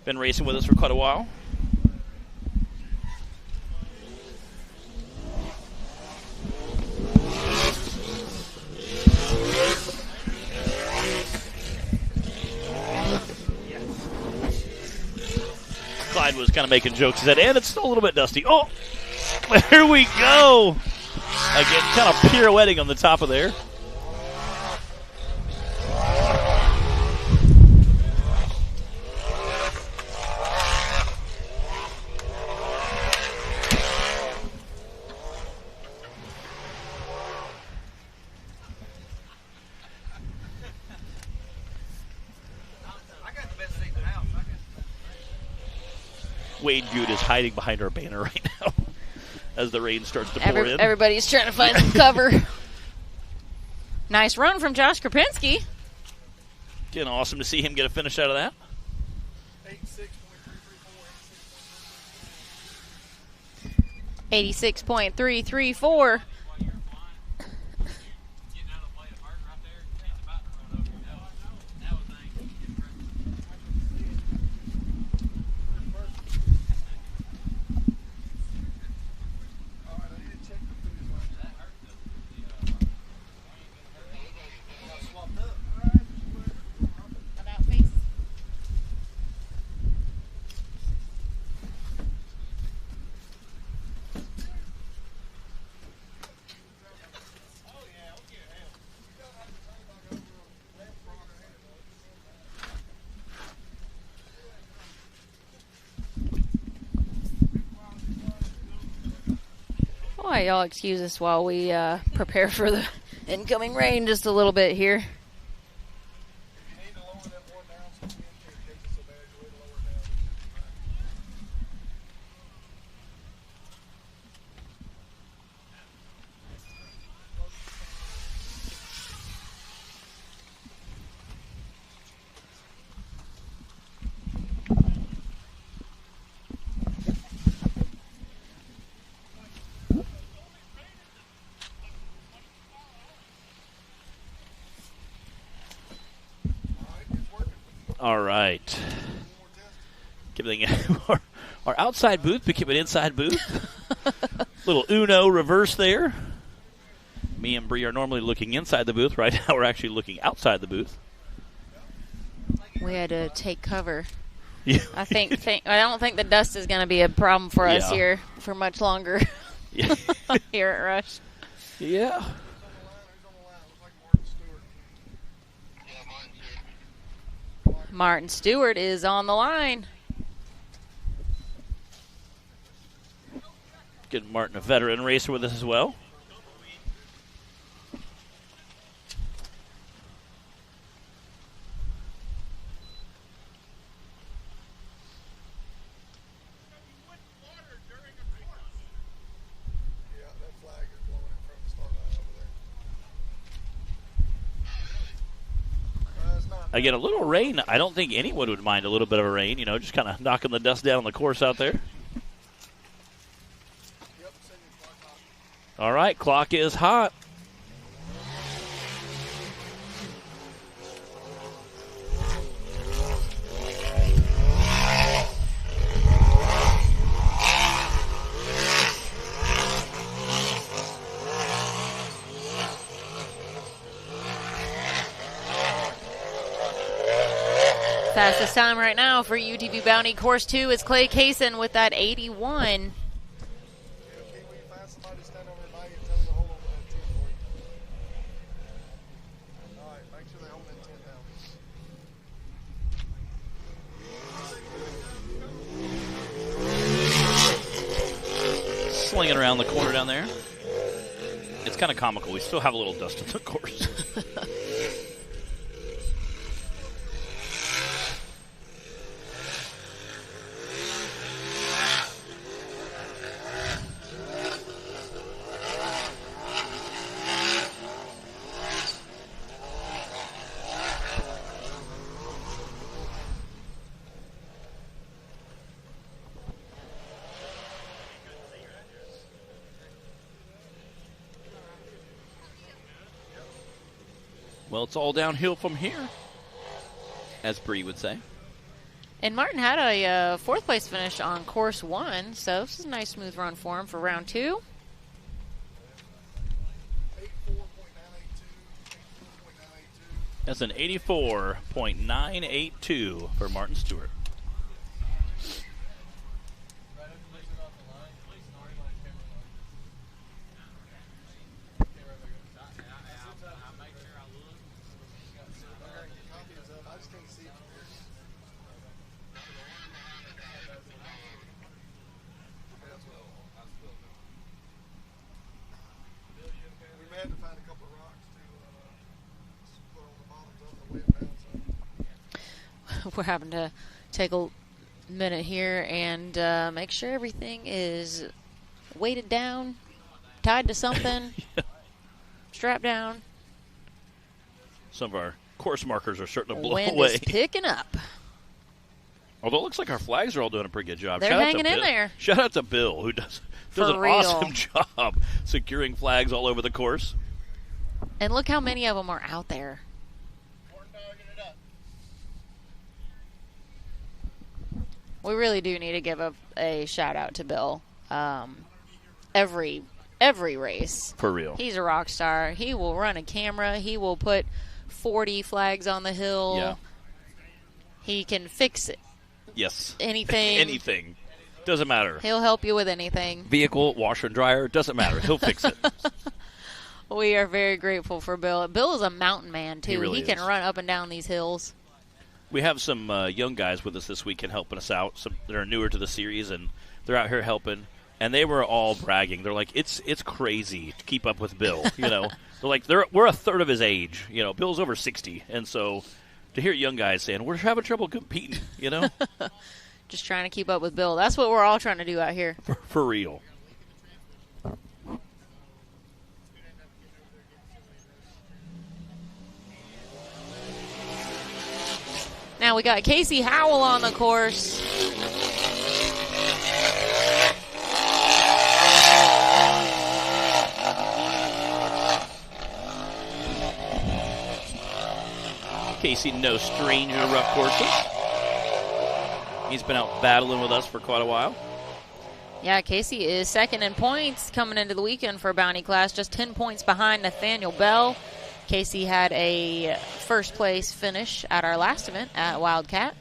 Been racing with us for quite a while. Clyde was kind of making jokes. He said, and it's still a little bit dusty. Oh, there we go. Again, kind of pirouetting on the top of there. Wade Good is hiding behind our banner right now as the rain starts to pour in. Everybody's trying to find some cover. Nice run from Josh Kropinski. Again, awesome to see him get a finish out of that. 86.334. All right, y'all excuse us while we prepare for the incoming rain just a little bit here. All right. Giving our outside booth became an inside booth. Little Uno reverse there. Me and Bree are normally looking inside the booth. Right now we're actually looking outside the booth. We had to take cover. Yeah. I don't think the dust is going to be a problem for us here for much longer. Yeah. Here at Rush. Yeah. Martin Stewart is on the line. Get Martin, a veteran racer, with us as well. Again, a little rain. I don't think anyone would mind a little bit of a rain, just kind of knocking the dust down on the course out there. All right, clock is hot. Fastest time right now for UTV Bounty Course 2 is Clay Kaysen with that 81. Slinging around the corner down there. It's kind of comical. We still have a little dust in the course. Well, it's all downhill from here, as Bree would say. And Martin had a fourth place finish on course 1, so this is a nice smooth run for him for round 2. That's an 84.982 for Martin Stewart. We're having to take a minute here and make sure everything is weighted down, tied to something, strapped down. Some of our course markers are starting to blow Wind away. is picking up. Although it looks like our flags are all doing a pretty good job. They're Shout out hanging to in Bill. there. Shout out to Bill, who does an real. awesome job securing flags all over the course. And look how many of them are out there. We really do need to give a shout out to Bill. Every race. For real. He's a rock star. He will run a camera. He will put 40 flags on the hill. Yeah. He can fix it. Yes. Anything. Anything. Doesn't matter. He'll help you with anything. Vehicle, washer and dryer, doesn't matter. He'll fix it. We are very grateful for Bill. Bill is a mountain man, too. He really can is. run up and down these hills. We have some young guys with us this weekend helping us out. Some that are newer to the series, and they're out here helping. And they were all bragging. They're like, it's crazy to keep up with Bill. They're like, we're a third of his age. Bill's over 60, and so to hear young guys saying we're having trouble competing, Just trying to keep up with Bill. That's what we're all trying to do out here. for real. Now we got Casey Howell on the course. Casey, no stranger to rough courses. He's been out battling with us for quite a while. Yeah, Casey is second in points coming into the weekend for Bounty class, just 10 points behind Nathaniel Bell. Casey had a first place finish at our last event at Wildcat.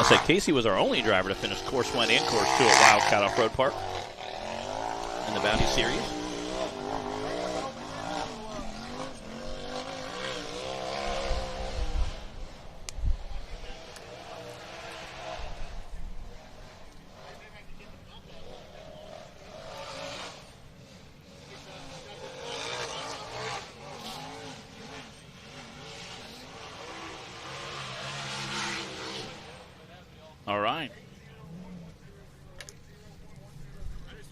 I said Casey was our only driver to finish Course 1 and Course 2 at Wildcat Off-Road Park in the Bounty Series. All right.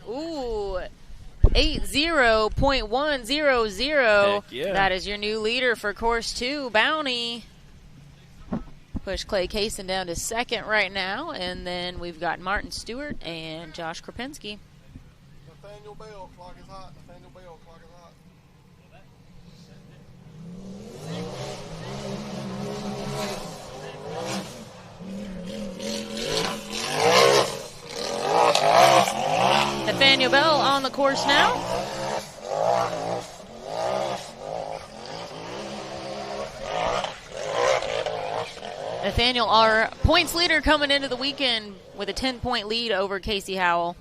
Ooh, 80.100. Heck yeah. That is your new leader for Course 2, Bounty. Push Clay Kaysen down to second right now, and then we've got Martin Stewart and Josh Kropinski. Nathaniel Bell, clock is hot. Nathaniel Bell, clock is hot. Nathaniel Bell on the course now. Nathaniel, our points leader, coming into the weekend with a 10-point lead over Casey Howell.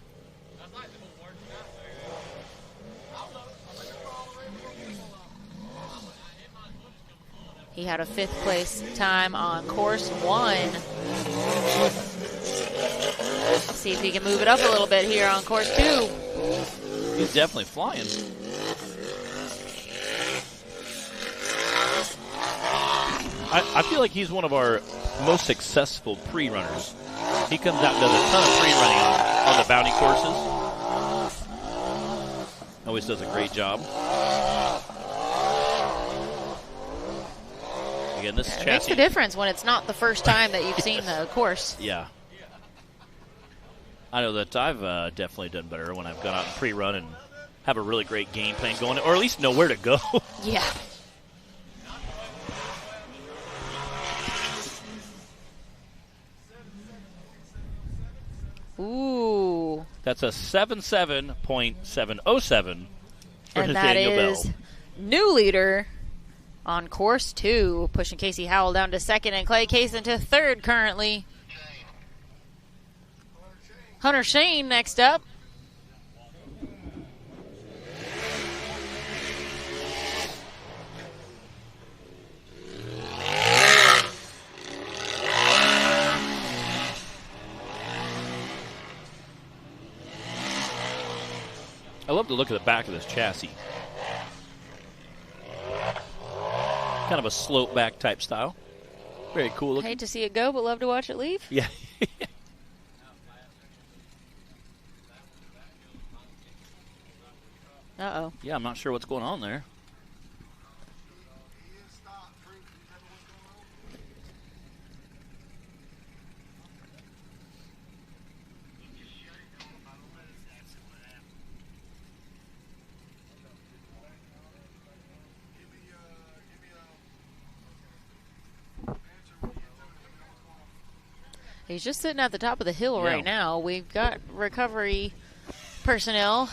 He had a 5th place time on Course 1. Let's see if he can move it up a little bit here on Course 2. He's definitely flying. I feel like he's one of our most successful pre-runners. He comes out and does a ton of pre-running on the bounty courses. Always does a great job. Again, this chassis. It makes a difference when it's not the first time that you've seen the course. Yeah. I know that I've definitely done better when I've gone out and pre-run and have a really great game plan going, or at least know where to go. Yeah. Ooh. That's a 77.707 for And that Nathaniel is Bell. new leader on Course 2, pushing Casey Howell down to second and Clay Kaysen to third currently. Hunter Shane next up. I love the look of the back of this chassis. Kind of a slope back type style. Very cool looking. Hate to see it go, but love to watch it leave. Yeah. Uh-oh. Yeah, I'm not sure what's going on there. He's just sitting at the top of the hill right now. We've got recovery personnel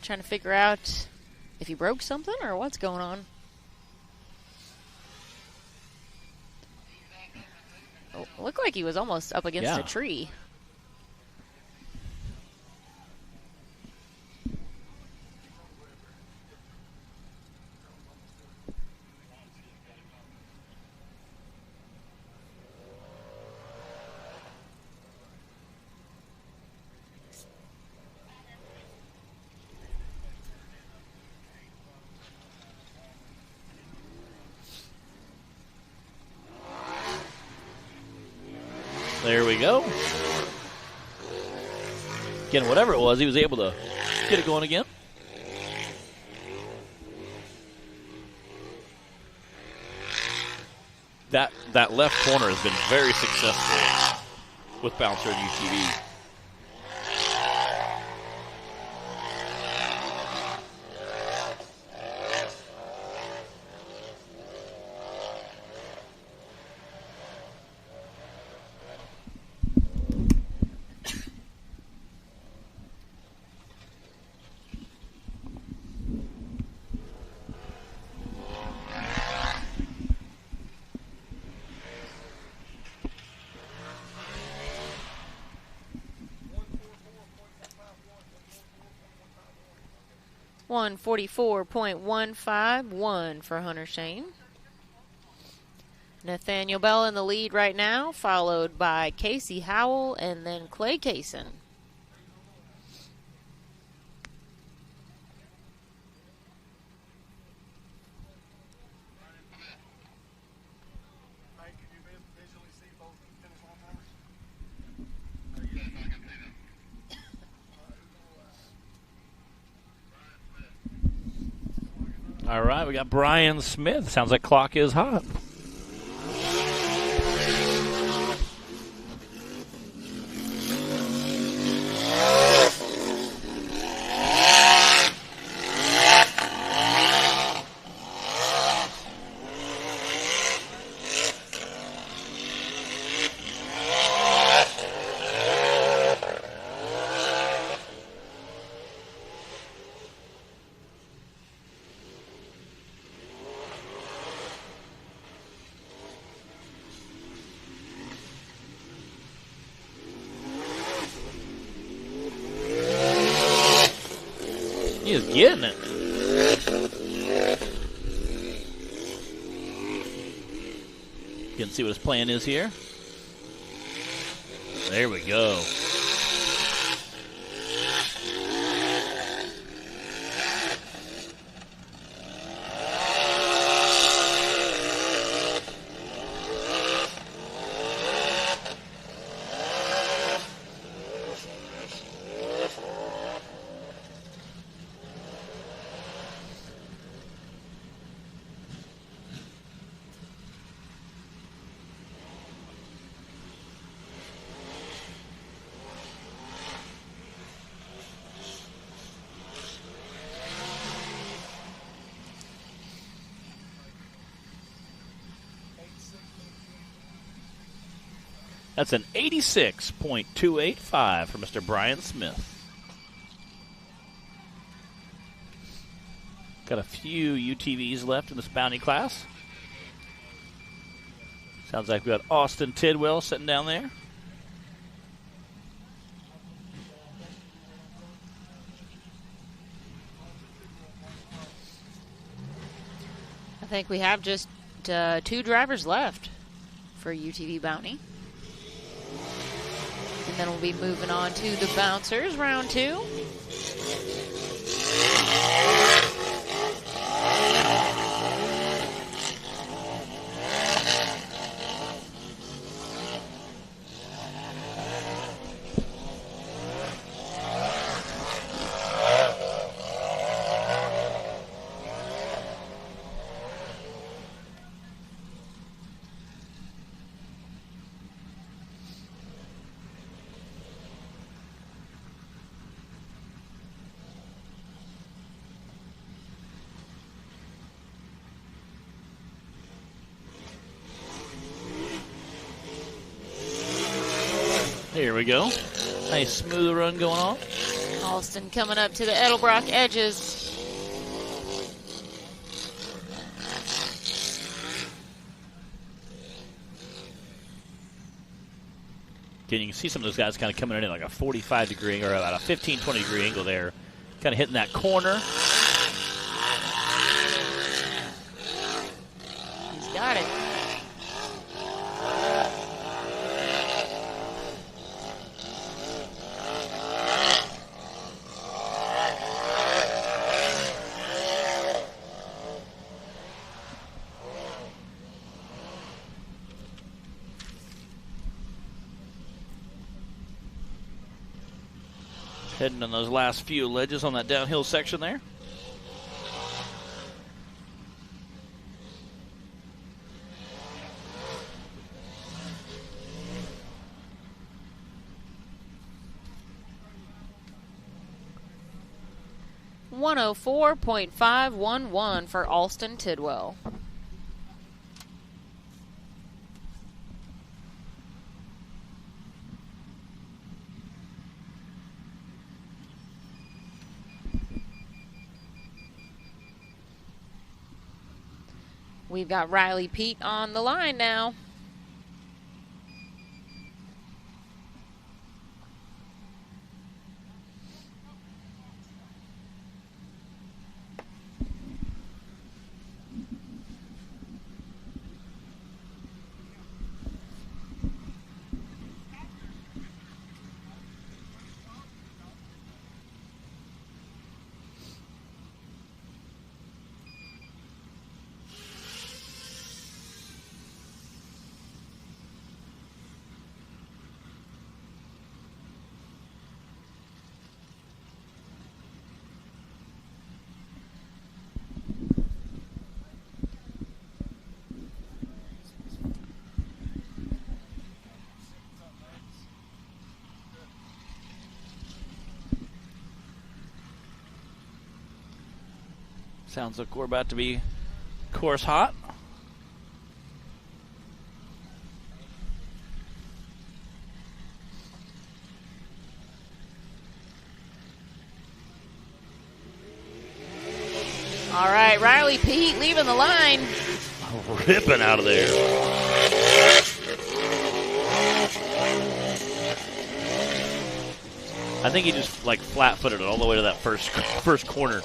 trying to figure out if he broke something or what's going on. Oh, looked like he was almost up against a tree. There we go. Again, whatever it was, he was able to get it going again. That left corner has been very successful with Bouncer and UTV. 144.151 for Hunter Shane. Nathaniel Bell in the lead right now, followed by Casey Howell and then Clay Kaysen. All right, we got Brian Smith. Sounds like clock is hot. He is getting it. You can see what his plan is here. There we go. That's an 86.285 for Mr. Brian Smith. Got a few UTVs left in this bounty class. Sounds like we got Austin Tidwell sitting down there. I think we have just 2 drivers left for UTV Bounty. And then we'll be moving on to the bouncers, round 2. Here we go. Nice smooth run going on. Alston coming up to the Edelbrock edges. Again, you can see some of those guys kind of coming in at like a 45-degree or about a 15, 20-degree angle there. Kind of hitting that corner. He's got it. Heading on those last few ledges on that downhill section there. .511 for Alston Tidwell. We've got Riley Pete on the line now. Sounds like we're about to be course hot. All right, Riley Pete leaving the line. Ripping out of there. I think he just like flat-footed it all the way to that first corner.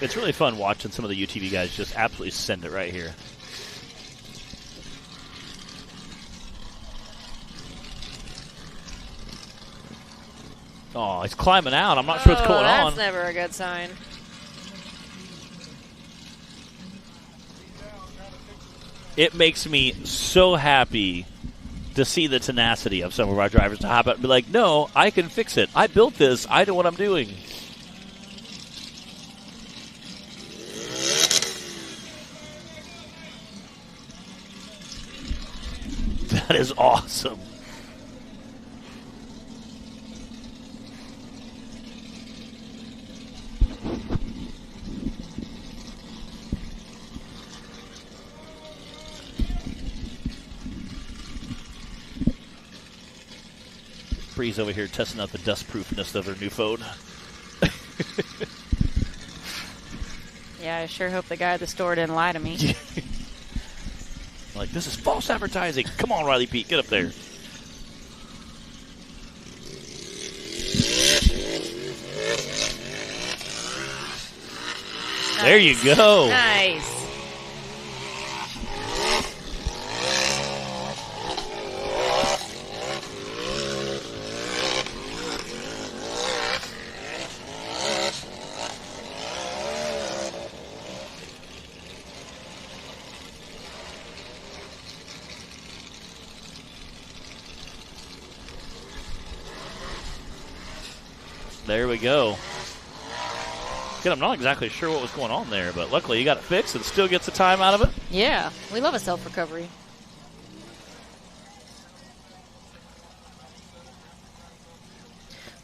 It's really fun watching some of the UTV guys just absolutely send it right here. Oh, he's climbing out. I'm not sure what's going on. That's never a good sign. It makes me so happy to see the tenacity of some of our drivers to hop out and be like, no, I can fix it. I built this. I know what I'm doing. That is awesome. Bree's over here testing out the dust-proofness of her new phone. Yeah, I sure hope the guy at the store didn't lie to me. Like, this is false advertising. Come on, Riley Pete, get up there. Nice. There you go. Nice. There we go. Again, I'm not exactly sure what was going on there, but luckily you got it fixed and still gets the time out of it. Yeah, we love a self-recovery.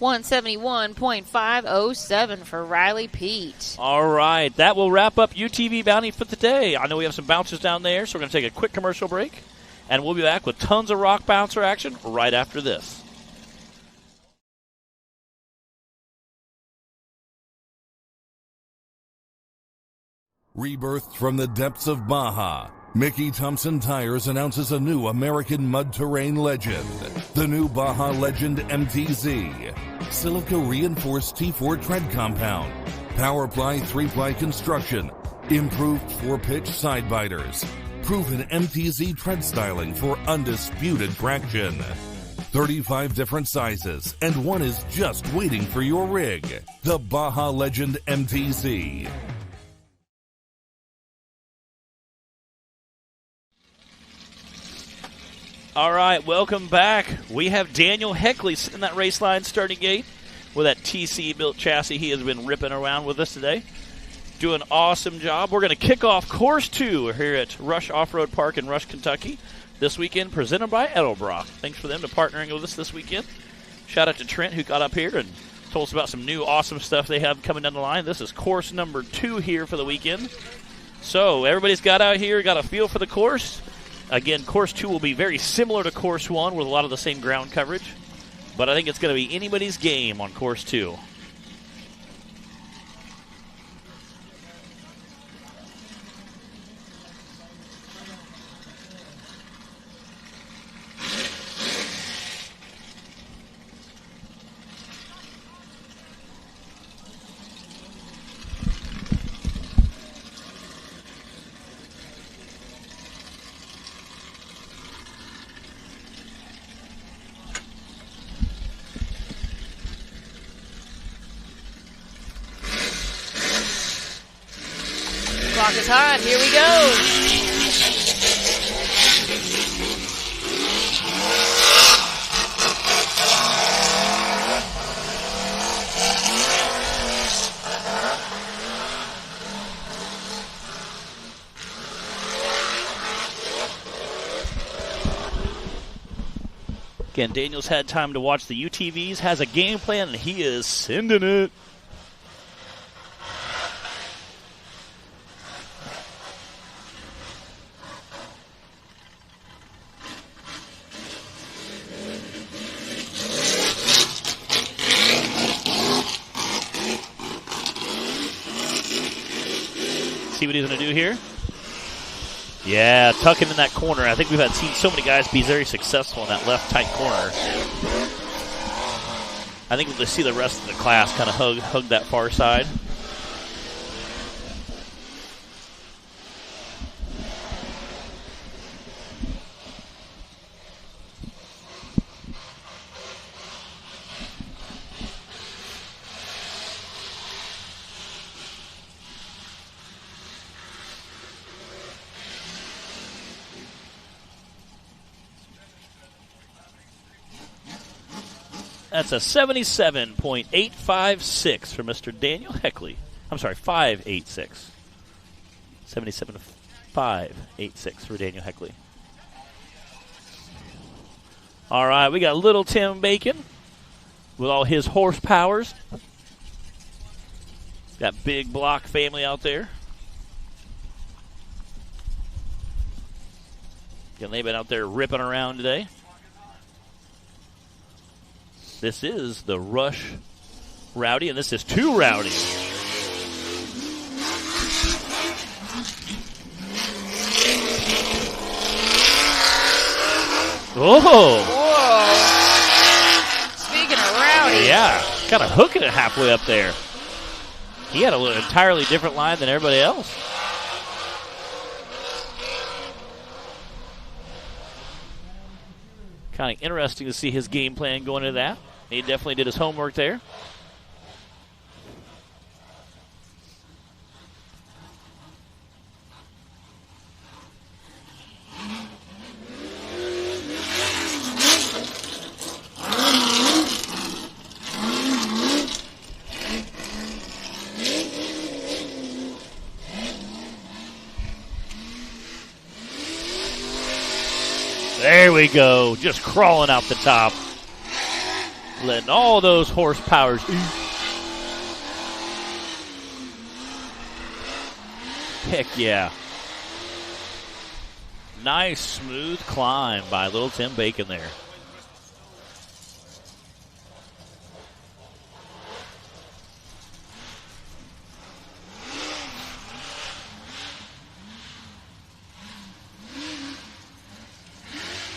.507 for Riley Pete. All right, that will wrap up UTV Bounty for today. I know we have some bounces down there, so we're going to take a quick commercial break, and we'll be back with tons of rock bouncer action right after this. Rebirthed from the depths of Baja, Mickey Thompson Tires announces a new American mud terrain legend. The new Baja Legend MTZ. Silica reinforced T4 tread compound. Powerply 3-ply construction. Improved 4-pitch side biters. Proven MTZ tread styling for undisputed traction. 35 different sizes, and one is just waiting for your rig. The Baja Legend MTZ. All right, welcome back. We have Daniel Heckley sitting in that race line starting gate with that TC-built chassis. He has been ripping around with us today. Doing an awesome job. We're going to kick off Course 2 here at Rush Off-Road Park in Rush, Kentucky this weekend, presented by Edelbrock. Thanks for them to partnering with us this weekend. Shout out to Trent, who got up here and told us about some new awesome stuff they have coming down the line. This is course number 2 here for the weekend. So everybody's got out here, got a feel for the course. Again, Course 2 will be very similar to Course 1 with a lot of the same ground coverage. But I think it's going to be anybody's game on Course 2. Clock is hot. Here we go. Again, Daniel's had time to watch the UTVs, has a game plan, and he is sending it. See what he's going to do here? Yeah, tucking in that corner. I think we've seen so many guys be very successful in that left tight corner. I think we'll see the rest of the class kind of hug that far side. That's a 77.856 for Mr. Daniel Heckley. I'm sorry, 586. 77.586 for Daniel Heckley. All right, we got little Tim Bacon with all his horsepowers. Got big block family out there. Again, they've been out there ripping around today. This is the Rush Rowdy, and this is 2 Rowdy. Oh! Whoa! Speaking of Rowdy. Yeah, kind of hooking it halfway up there. He had an entirely different line than everybody else. Kind of interesting to see his game plan going into that. He definitely did his homework there. There we go. Just crawling out the top. Letting all those horsepowers eat. Heck yeah. Nice smooth climb by little Tim Bacon there.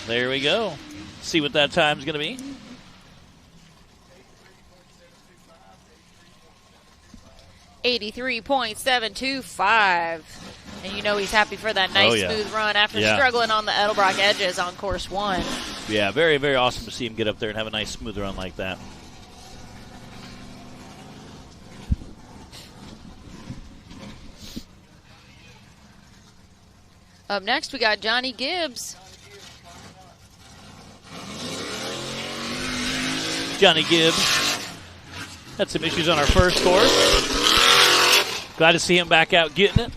There we go. See what that time's going to be. $83.725. And you know he's happy for that nice smooth run after struggling on the Edelbrock edges on course 1. Yeah, very, very awesome to see him get up there and have a nice smooth run like that. Up next, we got Johnny Gibbs. Johnny Gibbs had some issues on our first course. Glad to see him back out getting it.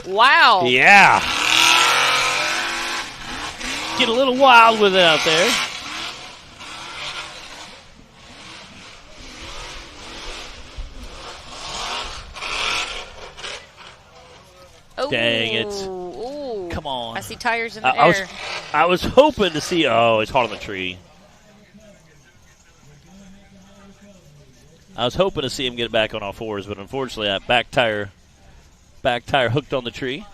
Wow. Yeah. Get a little wild with it out there. Oh. Dang it. Ooh. Come on. I see tires in the air. I was hoping to see, it's hard on the tree. I was hoping to see him get back on all fours, but unfortunately that back tire hooked on the tree.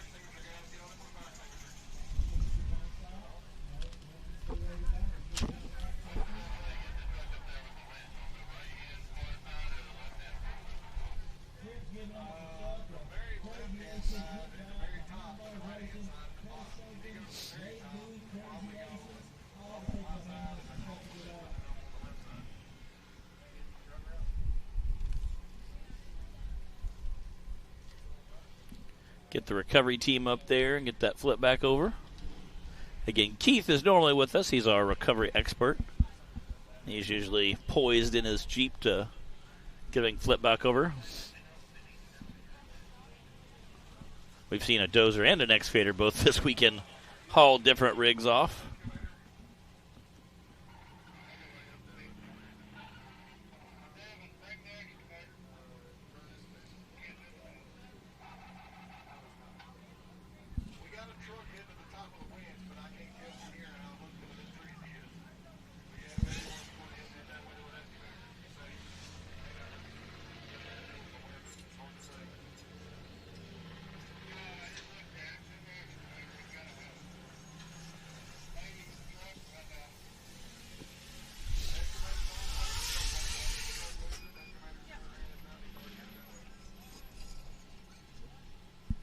Get the recovery team up there and get that flip back over. Again, Keith is normally with us. He's our recovery expert. He's usually poised in his Jeep to getting flip back over. We've seen a dozer and an excavator both this weekend haul different rigs off.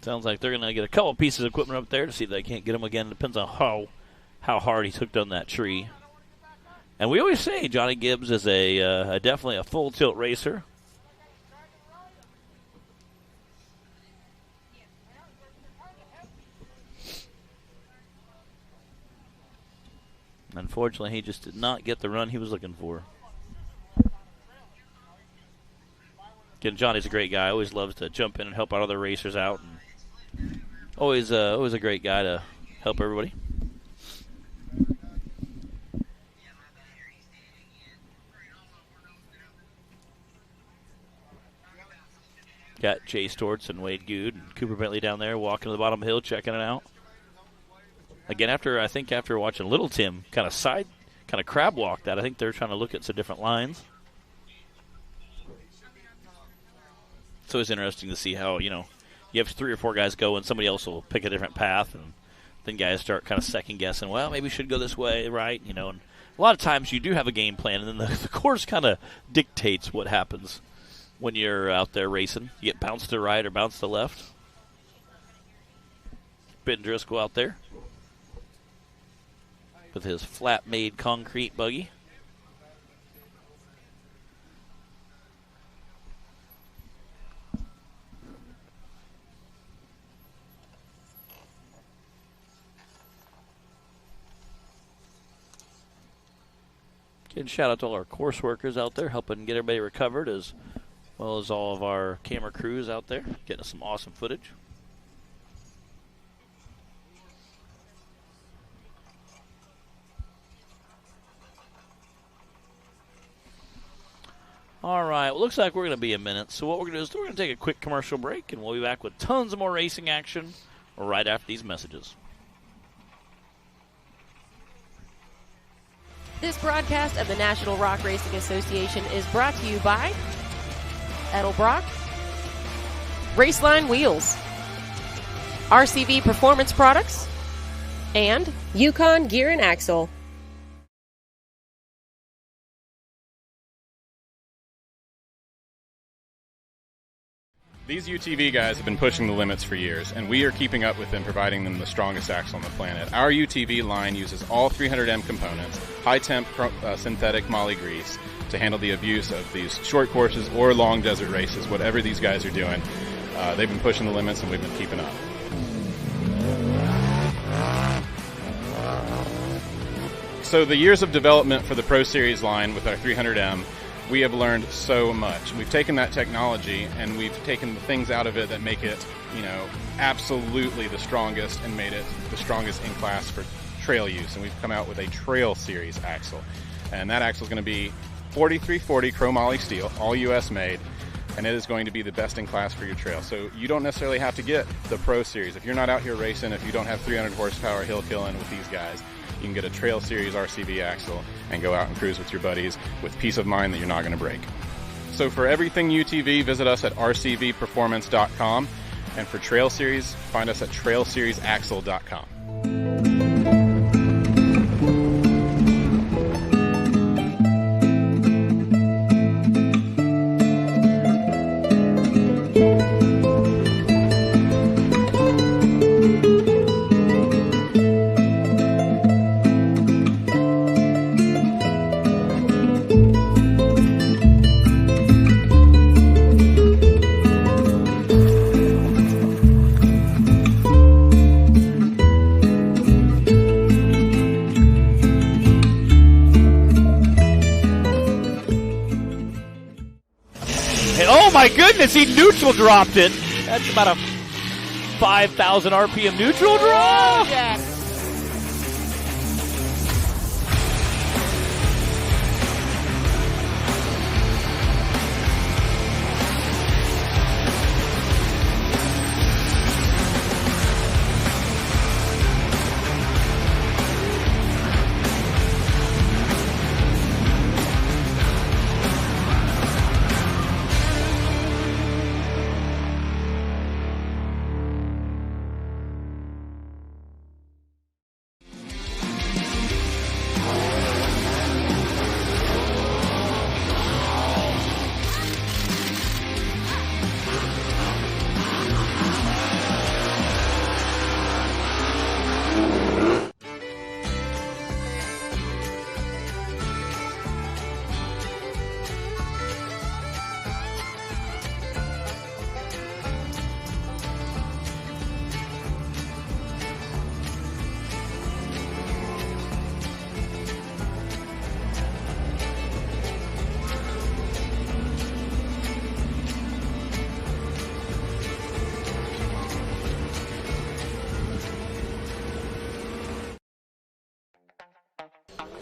Sounds like they're going to get a couple pieces of equipment up there to see if they can't get him again. Depends on how hard he hooked on that tree. And we always say Johnny Gibbs is a definitely a full tilt racer. Unfortunately, he just did not get the run he was looking for. Again, Johnny's a great guy. Always loves to jump in and help out other racers out. And always a great guy to help everybody. Got Chase Torts and Wade Good and Cooper Bentley down there walking to the bottom of the hill, checking it out. Again, after watching Little Tim kind of crab walk that, I think they're trying to look at some different lines. It's always interesting to see how, you have 3 or 4 guys go and somebody else will pick a different path, and then guys start kind of second guessing, well, maybe we should go this way, right? And a lot of times you do have a game plan, and then the course kind of dictates what happens when you're out there racing. You get bounced to the right or bounced to the left. Ben Driscoll out there with his flat-made concrete buggy. Again, shout out to all our course workers out there helping get everybody recovered, as well as all of our camera crews out there getting us some awesome footage. All right, well, looks like we're going to be a minute. So what we're going to do is we're going to take a quick commercial break, and we'll be back with tons of more racing action right after these messages. This broadcast of the National Rock Racing Association is brought to you by Edelbrock, Raceline Wheels, RCV Performance Products, and Yukon Gear and Axle. These UTV guys have been pushing the limits for years, and we are keeping up with them, providing them the strongest axle on the planet. Our UTV line uses all 300M components, high-temp synthetic moly grease, to handle the abuse of these short courses or long desert races, whatever these guys are doing. They've been pushing the limits, and we've been keeping up. So the years of development for the Pro Series line with our 300M, we have learned so much. We've taken that technology and we've taken the things out of it that make it, absolutely the strongest, and made it the strongest in class for trail use. And we've come out with a Trail Series axle. And that axle is going to be 4340 chromoly steel, all U.S. made, and it is going to be the best in class for your trail. So you don't necessarily have to get the Pro Series. If you're not out here racing, if you don't have 300 horsepower hill killing with these guys, you can get a Trail Series RCV axle and go out and cruise with your buddies with peace of mind that you're not going to break. So for everything UTV, visit us at rcvperformance.com. And for Trail Series, find us at trailseriesaxle.com. my goodness, he neutral dropped it. That's about a 5,000 RPM neutral drop. Jack.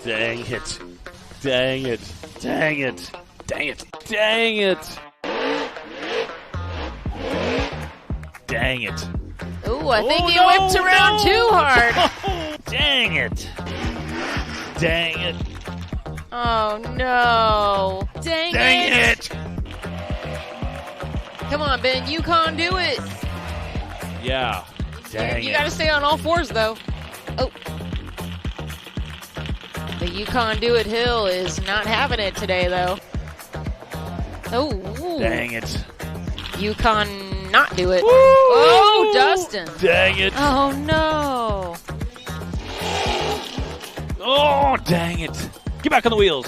Dang it. Dang it. Dang it. Dang it. Dang it. Dang it. Ooh, I think he whipped around too hard. Dang it. Dang it. Oh, no. Dang it. Come on, Ben. Yukon, do it. Yeah. Dang You it. got to stay on all fours, though. Oh. The Yukon Do It Hill is not having it today, though. Oh. Ooh. Dang it. Yukon not do it. Woo! Oh, Dustin. Dang it. Oh, no. Oh, dang it. Get back on the wheels.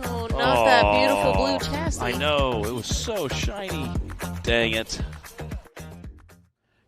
Oh, not that beautiful blue chassis. I know. It was so shiny. Dang it.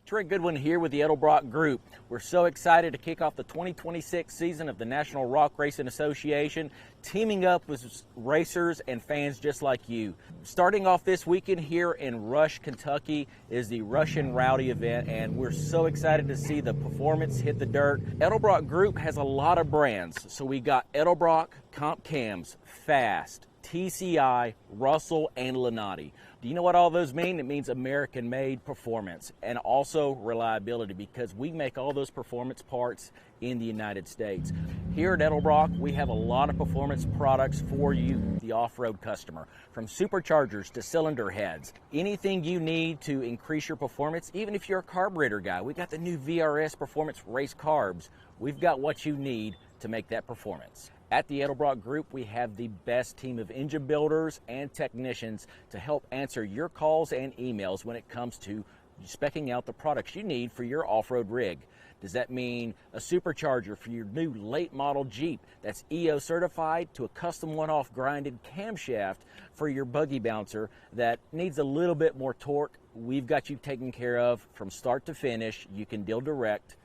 Trey Goodwin here with the Edelbrock Group. We're so excited to kick off the 2026 season of the National Rock Racing Association, teaming up with racers and fans just like you. Starting off this weekend here in Rush, Kentucky is the Rush and Rowdy event, and we're so excited to see the performance hit the dirt. Edelbrock Group has a lot of brands, so we got Edelbrock, Comp Cams, Fast, TCI, Russell, and Lenati. Do you know what all those mean? It means American-made performance and also reliability, because we make all those performance parts in the United States. Here at Edelbrock, we have a lot of performance products for you, the off-road customer, from superchargers to cylinder heads. Anything you need to increase your performance, even if you're a carburetor guy, we got the new VRS Performance Race Carbs. We've got what you need to make that performance. At the Edelbrock Group, we have the best team of engine builders and technicians to help answer your calls and emails when it comes to speccing out the products you need for your off-road rig. Does that mean a supercharger for your new late model Jeep that's EO certified, to a custom one-off grinded camshaft for your buggy bouncer that needs a little bit more torque? We've got you taken care of from start to finish. You can deal direct,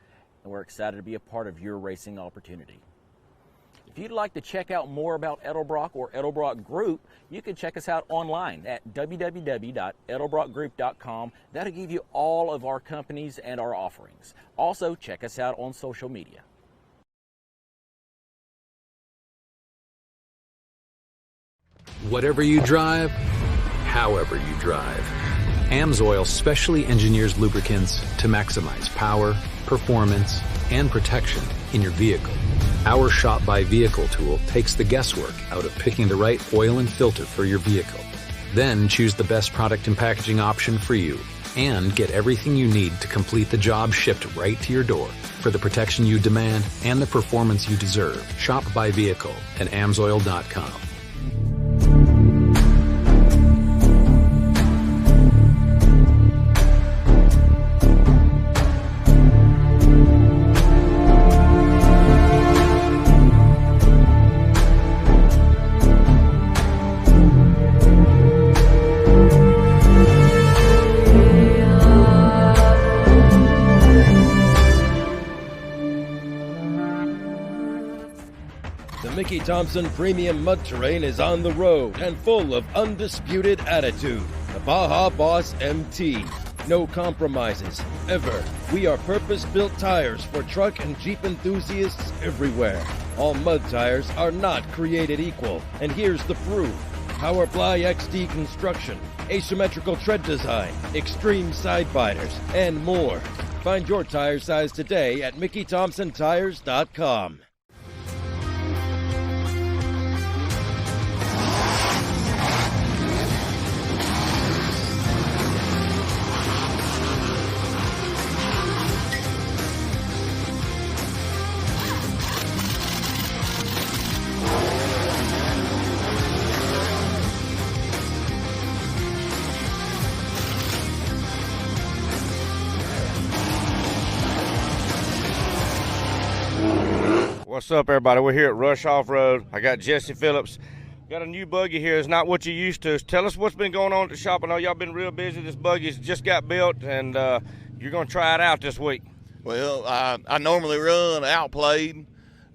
and we're excited to be a part of your racing opportunity. If you'd like to check out more about Edelbrock or Edelbrock Group, you can check us out online at www.edelbrockgroup.com. That'll give you all of our companies and our offerings. Also, check us out on social media. Whatever you drive, however you drive, AMSOIL specially engineers lubricants to maximize power, performance, and protection in your vehicle. Our Shop by Vehicle tool takes the guesswork out of picking the right oil and filter for your vehicle. Then choose the best product and packaging option for you, and get everything you need to complete the job shipped right to your door for the protection you demand and the performance you deserve. Shop by Vehicle at AMSOIL.com. Thompson Premium Mud Terrain is on the road and full of undisputed attitude. The Baja Boss MT. No compromises, ever. We are purpose-built tires for truck and Jeep enthusiasts everywhere. All mud tires are not created equal, and here's the proof. Powerfly XD construction, asymmetrical tread design, extreme side biters, and more. Find your tire size today at MickeyThompsonTires.com. What's up, everybody? We're here at Rush Off-Road. I got Jesse Phillips. Got a new buggy here. It's not what you used to. Tell us what's been going on at the shop. I know y'all been real busy. This buggy's just got built, and you're going to try it out this week. Well, I normally run outplayed.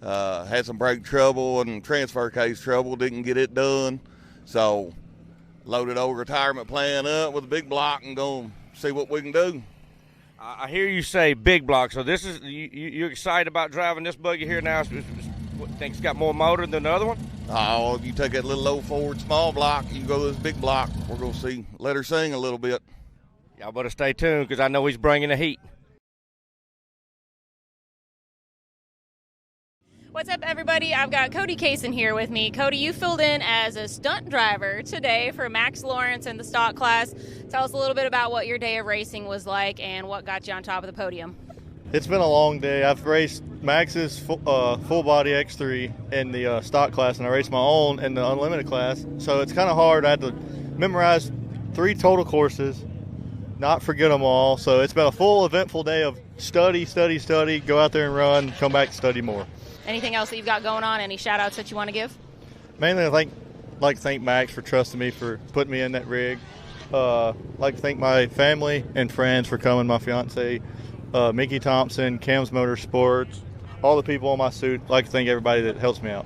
Had some brake trouble and transfer case trouble. Didn't get it done. So loaded old retirement plan up with a big block and go see what we can do. I hear you say big block, so this is you're excited about driving this buggy here now? Think it's got more motor than the other one? Oh, you take that little low forward small block, you can go to this big block. We're going to let her sing a little bit. Y'all better stay tuned because I know he's bringing the heat. What's up, everybody? I've got Cody Kaysen here with me. Cody, you filled in as a stunt driver today for Max Lawrence in the stock class. Tell us a little bit about what your day of racing was like and what got you on top of the podium. It's been a long day. I've raced Max's full body X3 in the stock class, and I raced my own in the unlimited class. So it's kind of hard. I had to memorize 3 total courses, not forget them all. So it's been a full, eventful day of study, go out there and run, come back and study more. Anything else that you've got going on? Any shout-outs that you want to give? Mainly, I'd like to thank Max for trusting me, for putting me in that rig. Like to thank my family and friends for coming, my fiance, Mickey Thompson, Cam's Motorsports, all the people on my suit. I'd like to thank everybody that helps me out.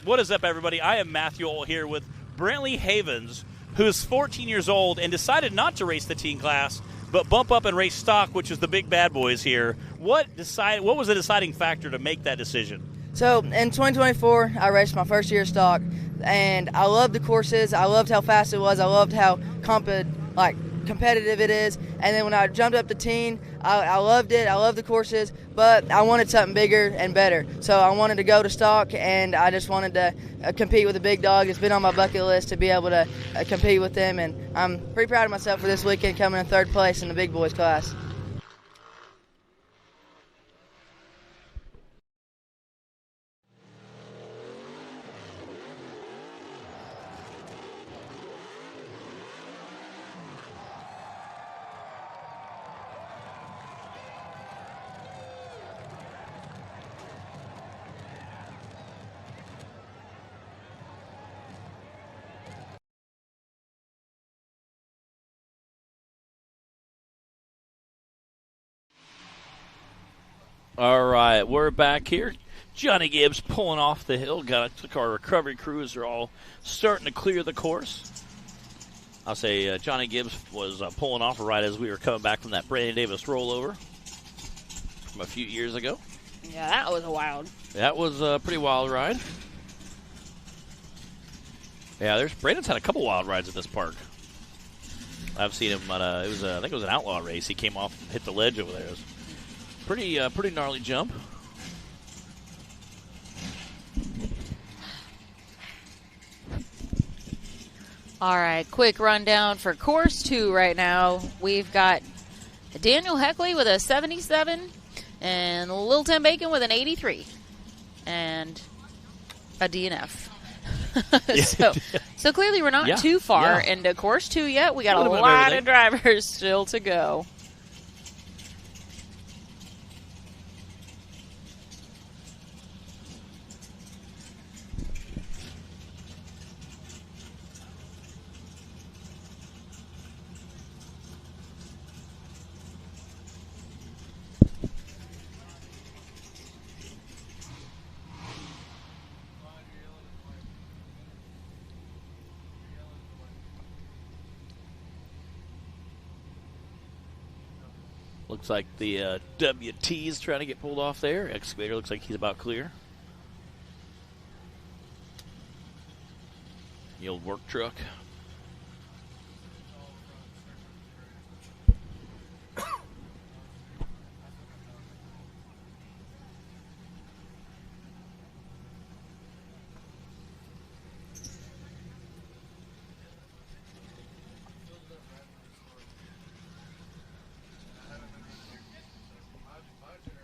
What is up, everybody? I am Matthew Ohl here with Brantley Havens, who's 14 years old and decided not to race the teen class, but bump up and race stock, which is the big bad boys here. What was the deciding factor to make that decision? So in 2024, I raced my first year of stock, and I loved the courses. I loved how fast it was. I loved how competitive it is. And then when I jumped up to teen, I loved it. I loved the courses, but I wanted something bigger and better. So I wanted to go to stock, and I just wanted to compete with a big dog. It's been on my bucket list to be able to compete with them, and I'm pretty proud of myself for this weekend coming in 3rd place in the big boys class. All right, we're back here. Johnny Gibbs pulling off the hill. Took our recovery crews. They're all starting to clear the course. I'll say Johnny Gibbs was pulling off right as we were coming back from that Brandon Davis rollover from a few years ago. Yeah, that was wild. That was a pretty wild ride. Yeah, Brandon's had a couple wild rides at this park. I've seen him at I think it was an outlaw race. He came off, hit the ledge over there. It was pretty gnarly jump. All right, quick rundown for course 2 right now. We've got Daniel Heckley with a 77 and Lil Tim Bacon with an 83 and a DNF. So clearly we're not too far into course 2 yet. We got a lot of drivers still to go. Looks like the WT is trying to get pulled off there. Excavator looks like he's about clear. The old work truck.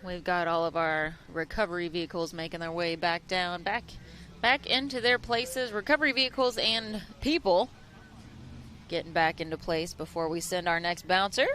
We've got all of our recovery vehicles making their way back down, back into their places. Recovery vehicles and people getting back into place before we send our next bouncer.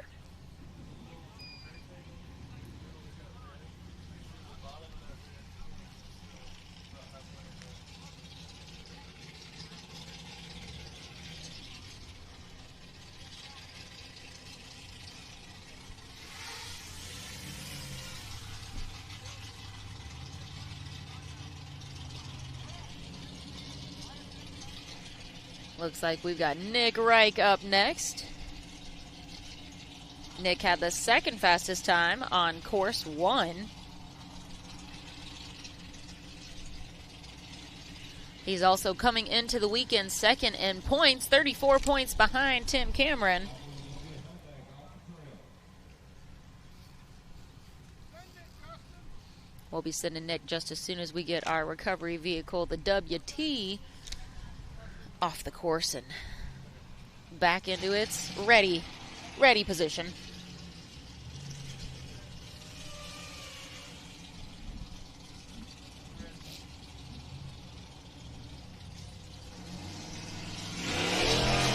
Looks like we've got Nick Reich up next. Nick had the second fastest time on course 1. He's also coming into the weekend second in points, 34 points behind Tim Cameron. We'll be sending Nick just as soon as we get our recovery vehicle, the WT, off the course and back into its ready position.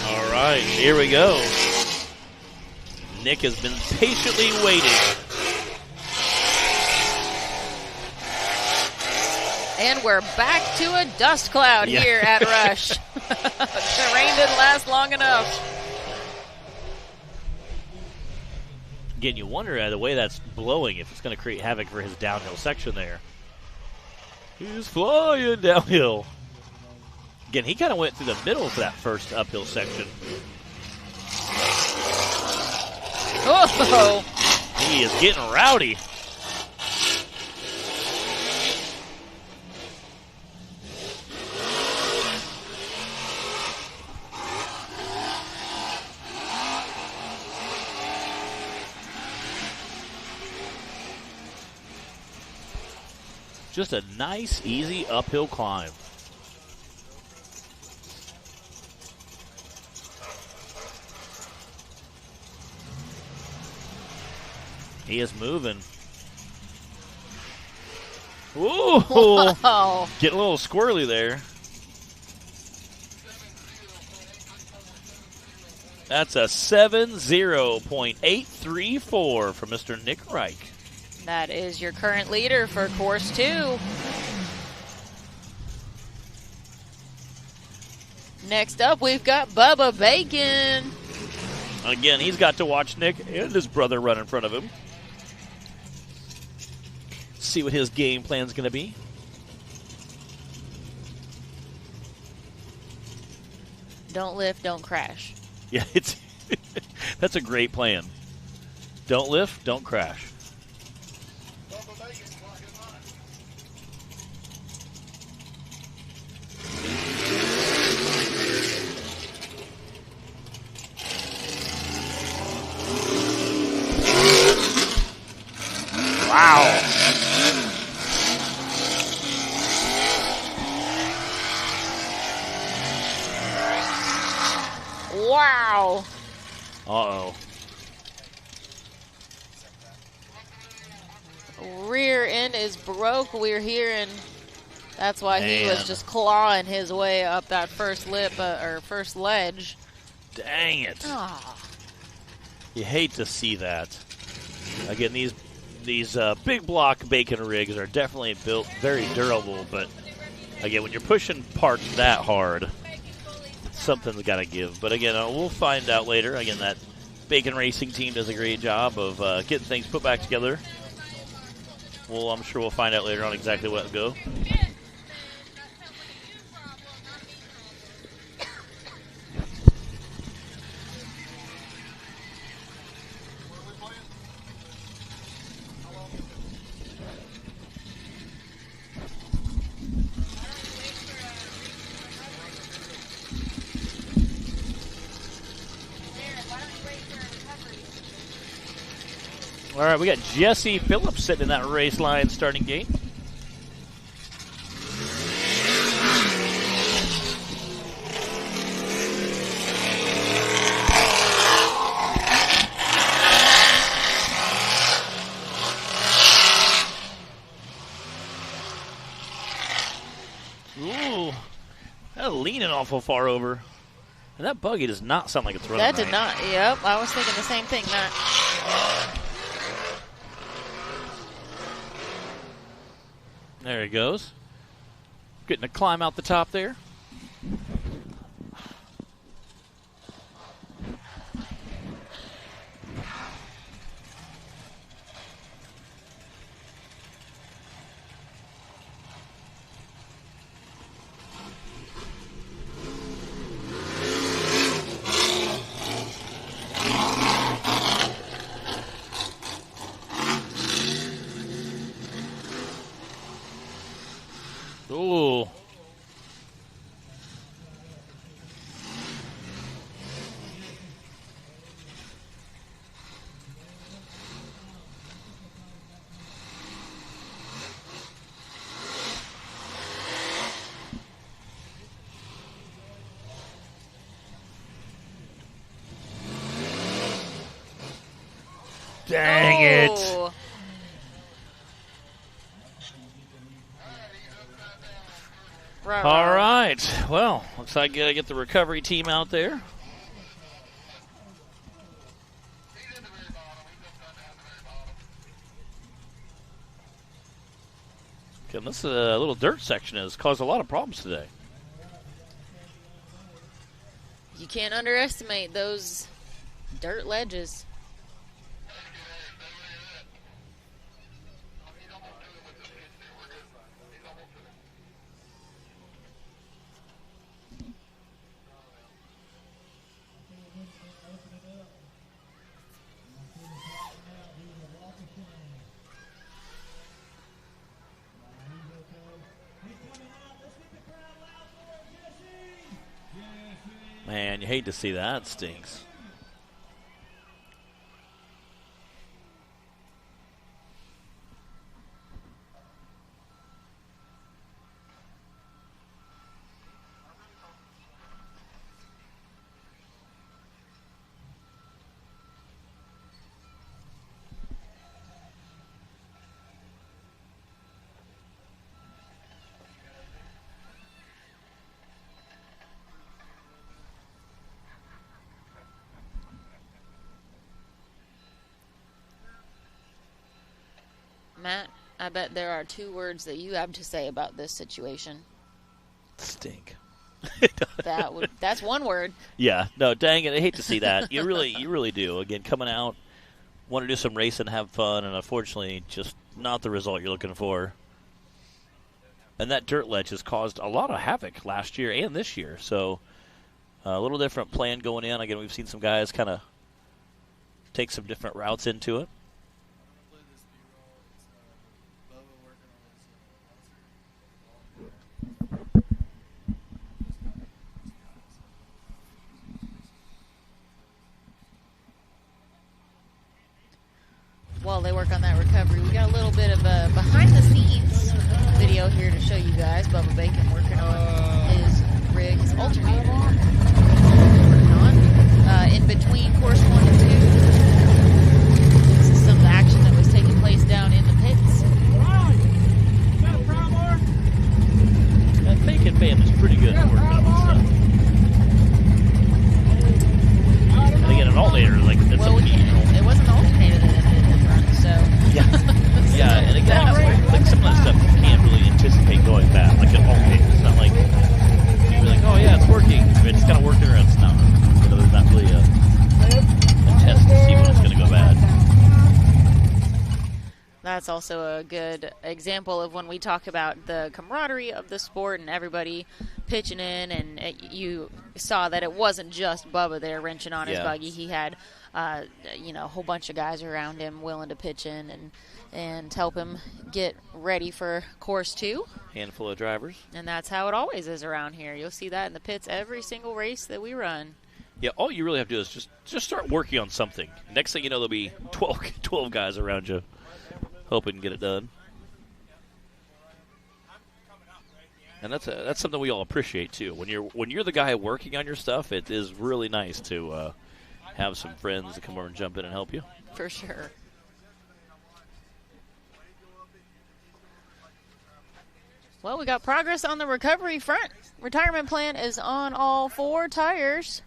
All right, here we go. Nick has been patiently waiting. And we're back to a dust cloud here at Rush. The rain didn't last long enough. Again, you wonder the way that's blowing if it's going to create havoc for his downhill section there. He's flying downhill. Again, he kind of went through the middle for that first uphill section. Oh! He is getting rowdy. Just a nice, easy uphill climb. He is moving. Ooh! Whoa. Getting a little squirrely there. That's a 70.834 for Mr. Nick Reich. That is your current leader for course 2. Next up, we've got Bubba Bacon. Again, he's got to watch Nick and his brother run in front of him. See what his game plan's going to be. Don't lift, don't crash. Yeah, it's that's a great plan. Don't lift, don't crash. Wow. Wow. Uh-oh. Rear end is broke. We're hearing that's why he was Man. just clawing his way up that first lip or first ledge. Dang it. Oh. You hate to see that. Again, these big block Bacon rigs are definitely built very durable, but again, when you're pushing parts that hard, something's got to give. But again, we'll find out later. Again, that Bacon Racing team does a great job of getting things put back together. Well, I'm sure we'll find out later on exactly what will go. All right, we got Jesse Phillips sitting in that race line starting gate. Ooh, that leaning awful far over. And that buggy does not sound like it's running. That did not. Yep, I was thinking the same thing, Matt. There he goes. Getting a climb out the top there. Ooh. Dang it. All right. Well, looks like I got to get the recovery team out there. Okay, this little dirt section has caused a lot of problems today. You can't underestimate those dirt ledges. Man, you hate to see that. It stinks. Matt, I bet there are 2 words that you have to say about this situation. Stink. That's one word. Yeah, no, dang it, I hate to see that. You really do. Again, coming out, want to do some racing, have fun, and unfortunately, just not the result you're looking for. And that dirt ledge has caused a lot of havoc last year and this year. So a little different plan going in. Again, we've seen some guys kind of take some different routes into it. While they work on that recovery, we got a little bit of a behind-the-scenes video here to show you guys. Bubba Bacon working on his rig, his alternator. Working on in between course 1 and 2. This is some of the action that was taking place down in the pits. That Bacon band is pretty good at working on this stuff. And again, an alternator, like that's it wasn't an alternator that ended his run, so. Yeah, and again, like some of that stuff you can't really anticipate going bad. Like an alternator, it's not like you're like, oh yeah, it's working. It's kind of working or it's not. You know, there's not really a test to see when it's going to go bad. That's also a good example of when we talk about the camaraderie of the sport and everybody pitching in, and you saw that it wasn't just Bubba there wrenching on his buggy. He had, a whole bunch of guys around him willing to pitch in and help him get ready for course 2. Handful of drivers. And that's how it always is around here. You'll see that in the pits every single race that we run. Yeah, all you really have to do is just start working on something. Next thing you know, there'll be 12 guys around you hoping to get it done. And that's something we all appreciate too. When you're the guy working on your stuff, it is really nice to have some friends that come over and jump in and help you. For sure. Well, we got progress on the recovery front. Retirement plan is on all 4 tires.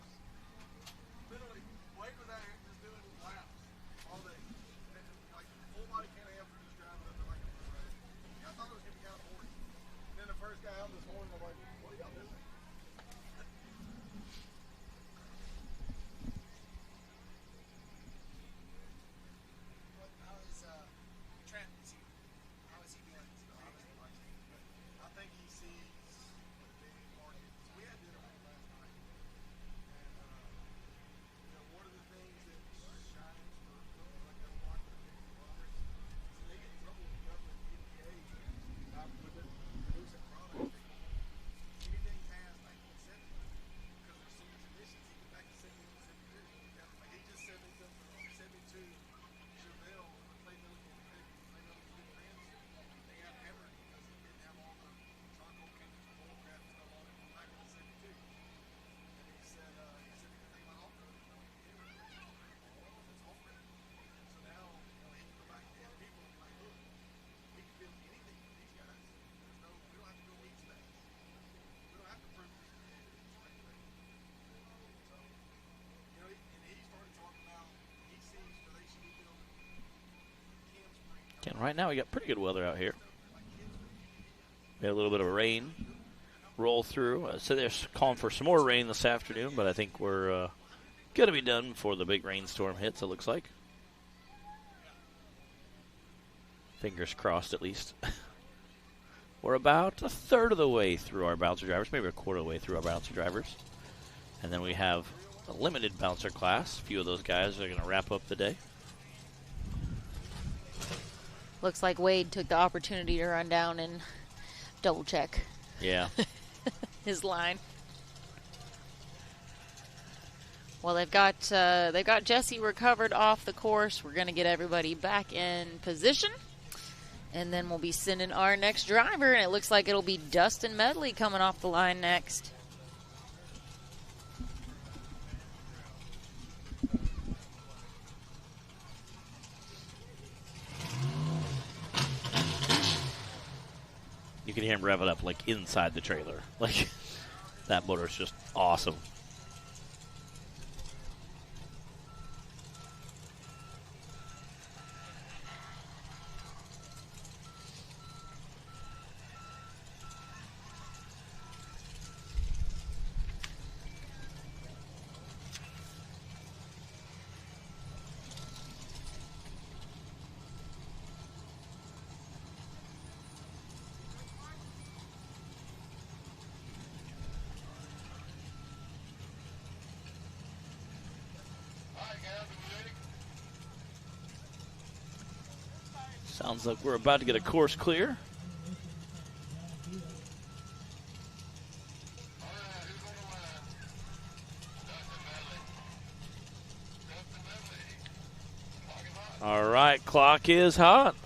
And right now we got pretty good weather out here. We had a little bit of rain roll through. So they're calling for some more rain this afternoon, but I think we're going to be done before the big rainstorm hits, it looks like. Fingers crossed, at least. We're about a third of the way through our bouncer drivers, maybe a quarter of the way through our bouncer drivers. And then we have a limited bouncer class. A few of those guys are going to wrap up the day. Looks like Wade took the opportunity to run down and double check. Yeah. His line. Well, they've got Jesse recovered off the course. We're going to get everybody back in position. And then we'll be sending our next driver, and it looks like it'll be Dustin Medley coming off the line next. You can hear him rev it up like inside the trailer. Like that motor's just awesome. Sounds like we're about to get a course clear. All right, clock is hot.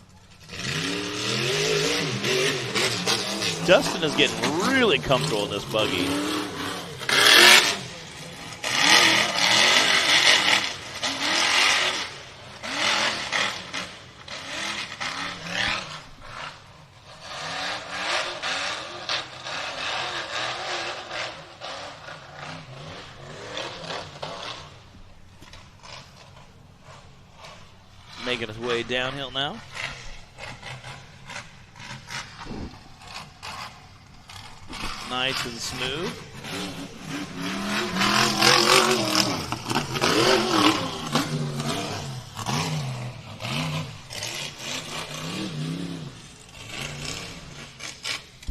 Dustin is getting really comfortable in this buggy. Making his way downhill now. Nice and smooth.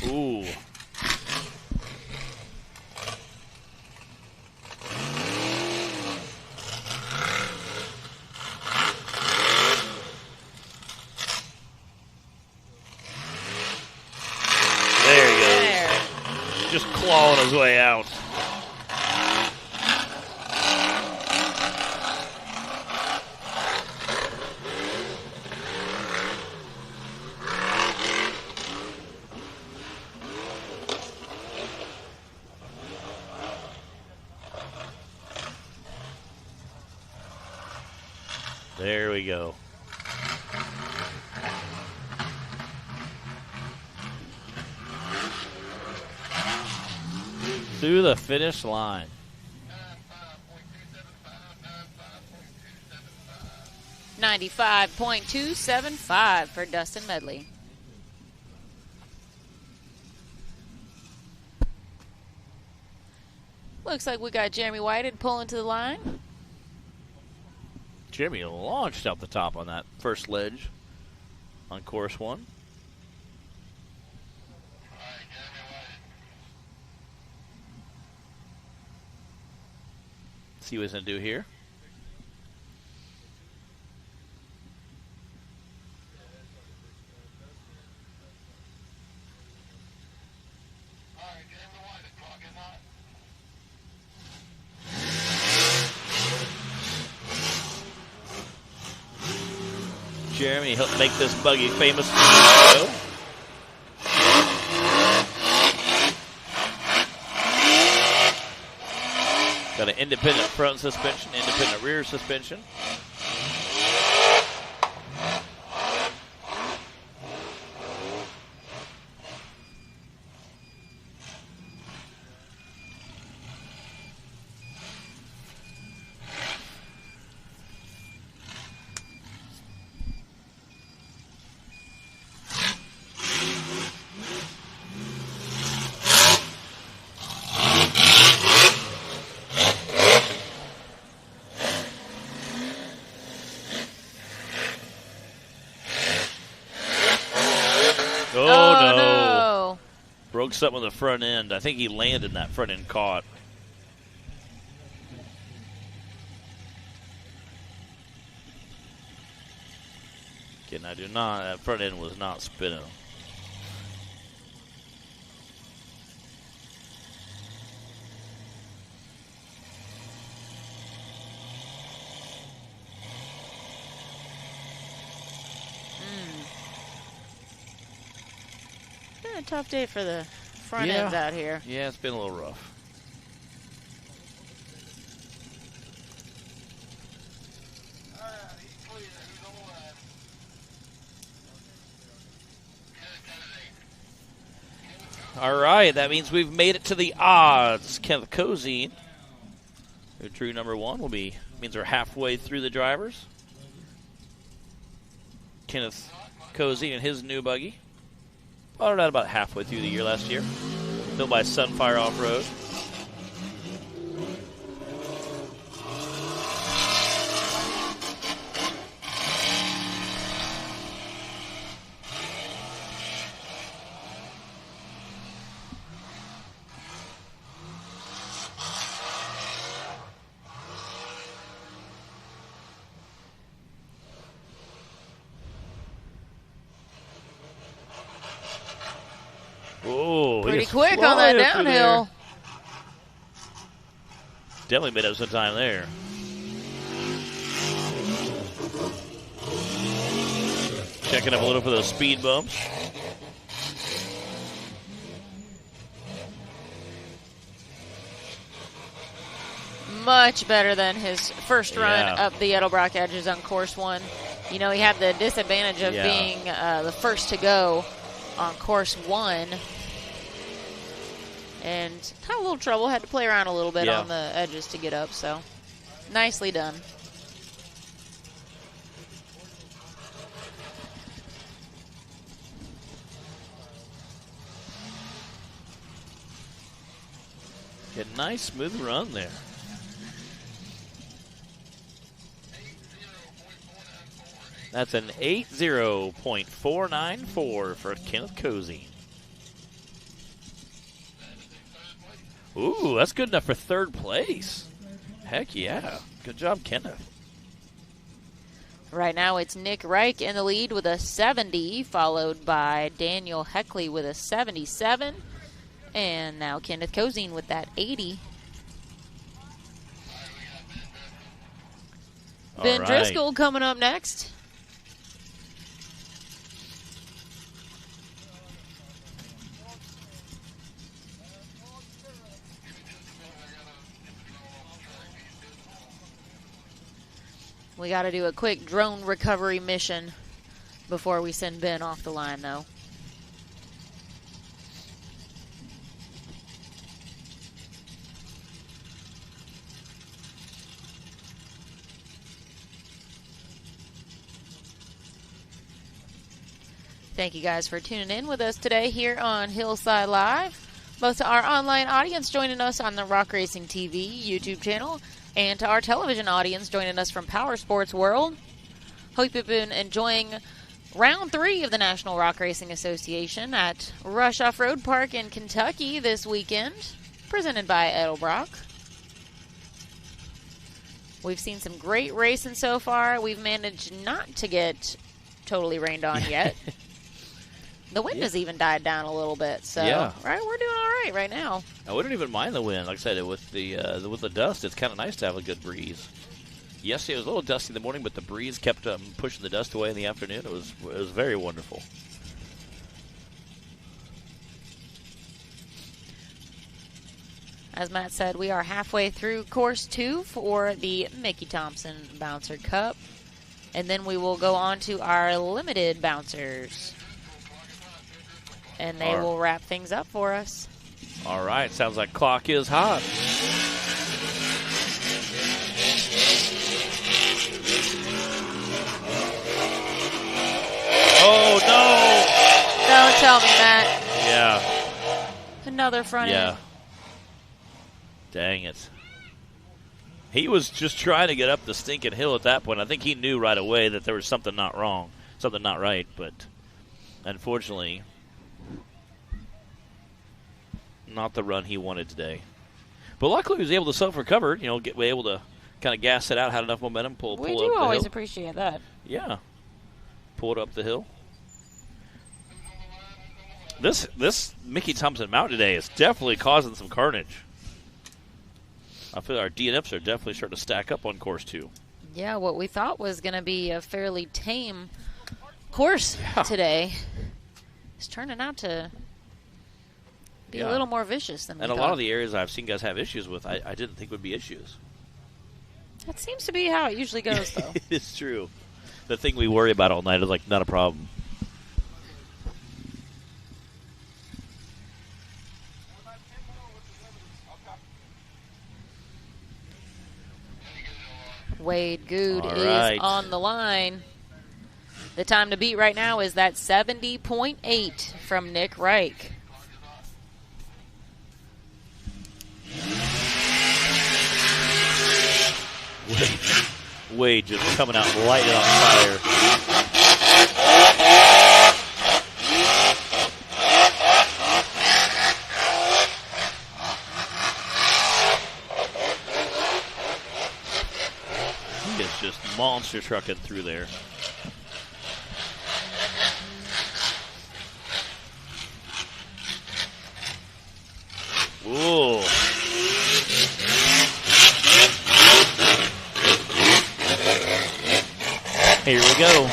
Ooh. Clawing his way out. There we go. Through the finish line. $95.275 for Dustin Medley. Looks like we got Jeremy Whited pulling to the line. Jeremy launched out the top on that first ledge on course 1. See what he's going to do here. Jeremy helped make this buggy famous for the show. Got an independent front suspension, independent rear suspension. Broke something on the front end. I think he landed that front end caught. Again, I do not. That front end was not spinning. Been a tough day for the front ends out here. Yeah, it's been a little rough. All right, that means we've made it to the odds. Kenneth Cozine, who drew number 1, means we're halfway through the drivers. Kenneth Cozine and his new buggy. Bought it out about halfway through the year last year. Built by Sunfire Offroad. Oh, pretty quick on that downhill. Definitely made up some time there. Checking up a little for those speed bumps. Much better than his first run up the Edelbrock edges on course 1. You know, he had the disadvantage of being the first to go on course 1. And had a little trouble, had to play around a little bit on the edges to get up, so nicely done. Get a nice smooth run there. That's an 80.494 for Kenneth Cozine. Ooh, that's good enough for third place. Heck yeah. Good job, Kenneth. Right now it's Nick Reich in the lead with a 70, followed by Daniel Heckley with a 77. And now Kenneth Cozine with that 80. Ben Driscoll coming up next. We got to do a quick drone recovery mission before we send Ben off the line, though. Thank you guys for tuning in with us today here on Hillside Live. Both to our online audience joining us on the Rock Racing TV YouTube channel and to our television audience joining us from Power Sports World. Hope you've been enjoying round 3 of the National Rock Racing Association at Rush Off-Road Park in Kentucky this weekend, presented by Edelbrock. We've seen some great racing so far. We've managed not to get totally rained on yet. The wind has even died down a little bit, so right, we're doing all right right now. I wouldn't even mind the wind. Like I said, with the dust, it's kind of nice to have a good breeze. Yesterday it was a little dusty in the morning, but the breeze kept pushing the dust away in the afternoon. It was very wonderful. As Matt said, we are halfway through course 2 for the Mickey Thompson Bouncer Cup, and then we will go on to our limited bouncers. And they will wrap things up for us. All right. Sounds like clock is hot. Oh, no. Don't tell me, Matt. Yeah. Another front end. Dang it. He was just trying to get up the stinking hill at that point. I think he knew right away that there was something not wrong, something not right. But unfortunately, not the run he wanted today. But luckily he was able to self-recover, be able to kind of gas it out, had enough momentum, pull We up do the always hill. appreciate that. Yeah. Pull it up the hill. This Mickey Thompson mount today is definitely causing some carnage. I feel our DNFs are definitely starting to stack up on course 2. Yeah, what we thought was going to be a fairly tame course today is turning out to be a little more vicious than we thought. And a lot of the areas I've seen guys have issues with, I didn't think would be issues. That seems to be how it usually goes, though. It's true. The thing we worry about all night is like not a problem. Wade Good is on the line. The time to beat right now is that 70.8 from Nick Reich. Wade just coming out lighting on fire. He is just monster trucking through there. Ooh. Here we go.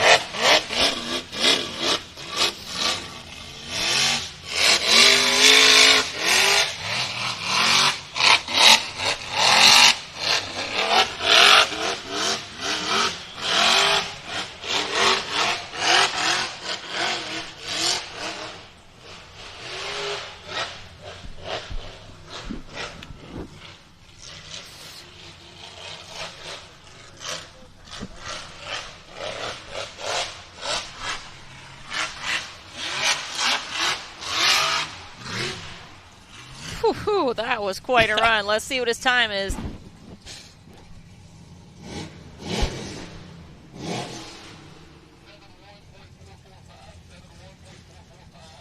Whew, that was quite a run. Let's see what his time is.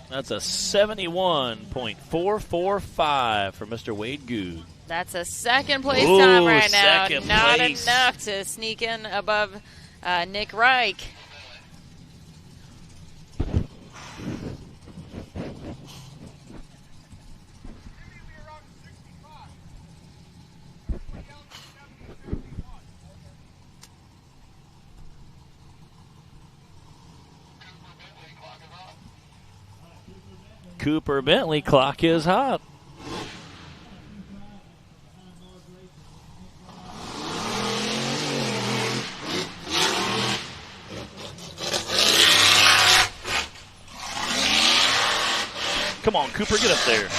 That's a 71.445 for Mr. Wade Good. That's a second place time right now. Second Not place. enough to sneak in above Nick Reich. Cooper Bentley, clock is hot. Come on, Cooper, get up there.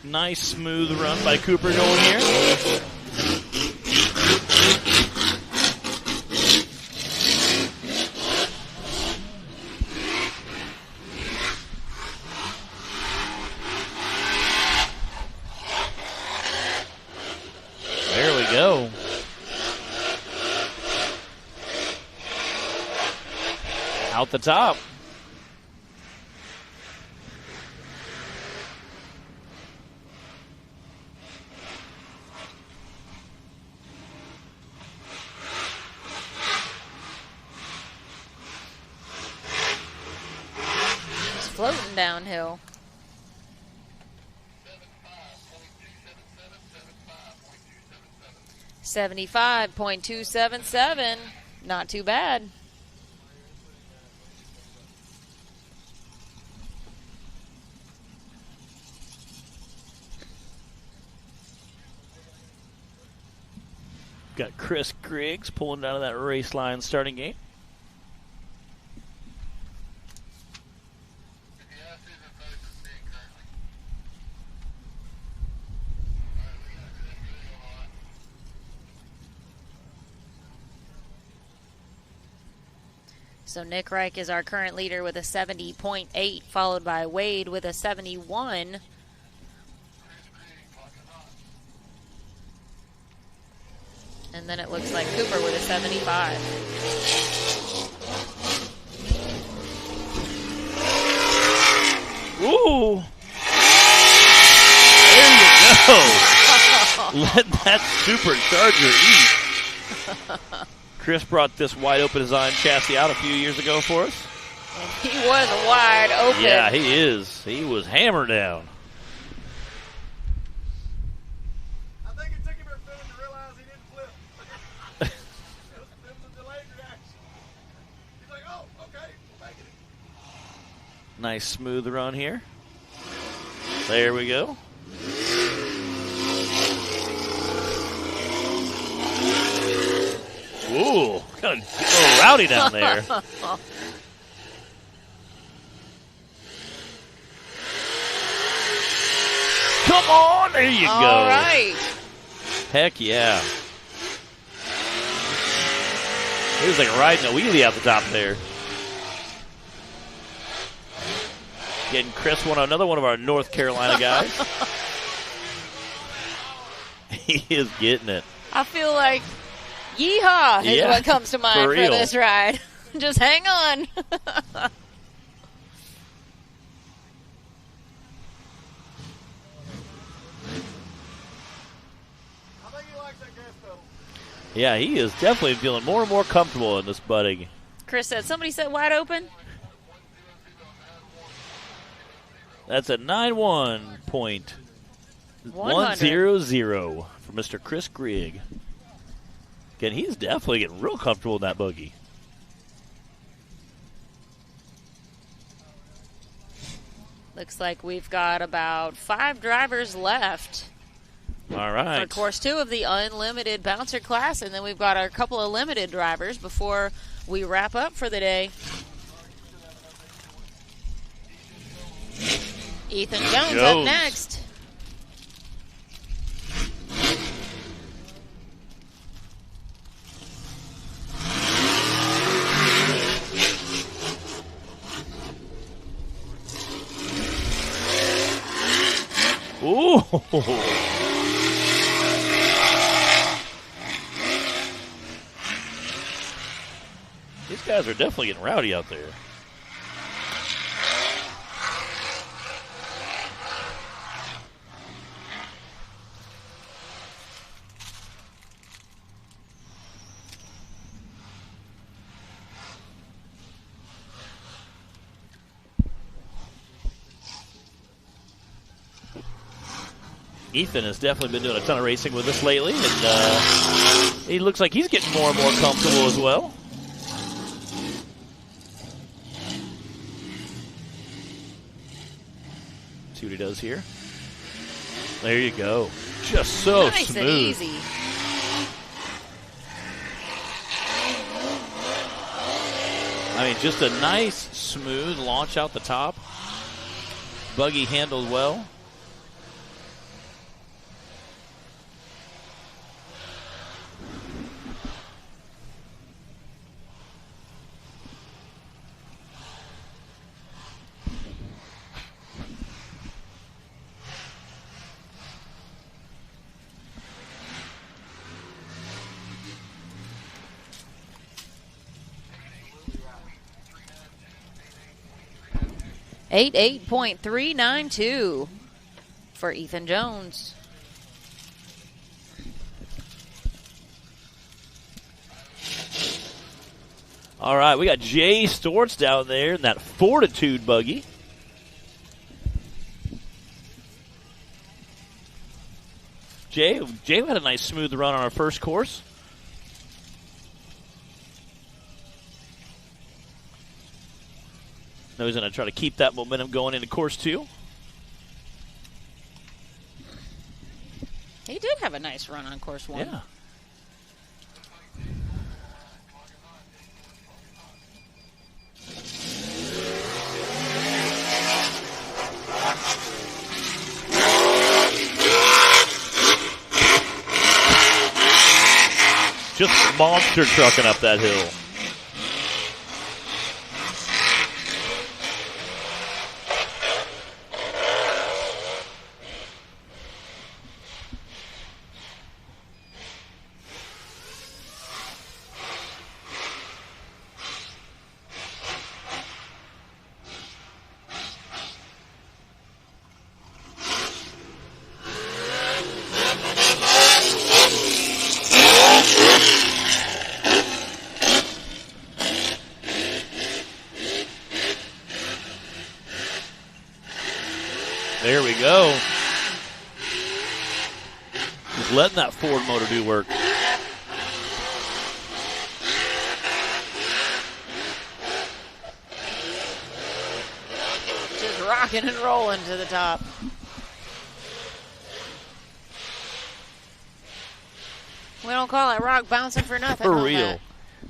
Nice smooth run by Cooper going here. There we go. Out the top. Floating downhill. $75.277. Not too bad. Got Chris Griggs pulling down to that race line starting gate. So Nick Reich is our current leader with a 70.8, followed by Wade with a 71. And then it looks like Cooper with a 75. Ooh. There you go. Let that supercharger eat. Chris brought this wide open design chassis out a few years ago for us. He was wide open. Yeah, he is. He was hammered down. I think it took him a minute to realize he didn't flip. It was a delayed reaction. He's like, oh, okay, we're making it. Nice smooth run here. There we go. Ooh, kind of a little rowdy down there. Come on, there you go. All right. Heck yeah. He was like riding a wheelie out the top there. Getting Chris another one of our North Carolina guys. He is getting it. I feel like yeehaw is what comes to mind for this ride. Just hang on. Yeah, he is definitely feeling more and more comfortable in this budding. Chris said, somebody said wide open? That's a 91.100 for Mr. Chris Grigg. Again, he's definitely getting real comfortable in that buggy. Looks like we've got about 5 drivers left. All right. For course 2 of the unlimited bouncer class, and then we've got a couple of limited drivers before we wrap up for the day. Ethan Jones up next. Ooh. These guys are definitely getting rowdy out there. Ethan has definitely been doing a ton of racing with us lately and He looks like he's getting more and more comfortable as well. See what he does here. There you go. Just so nice smooth. And easy. I mean, just a nice, smooth launch out the top. Buggy handled well. .392 for Ethan Jones. All right, we got Jay Storts down there in that Fortitude buggy. Jay had a nice smooth run on our first course. Now he's going to try to keep that momentum going into course 2. He did have a nice run on course 1. Yeah. Just monster trucking up that hill. There we go. Just letting that Ford motor do work. Just rocking and rolling to the top. We don't call it rock bouncing for nothing. For on real. that.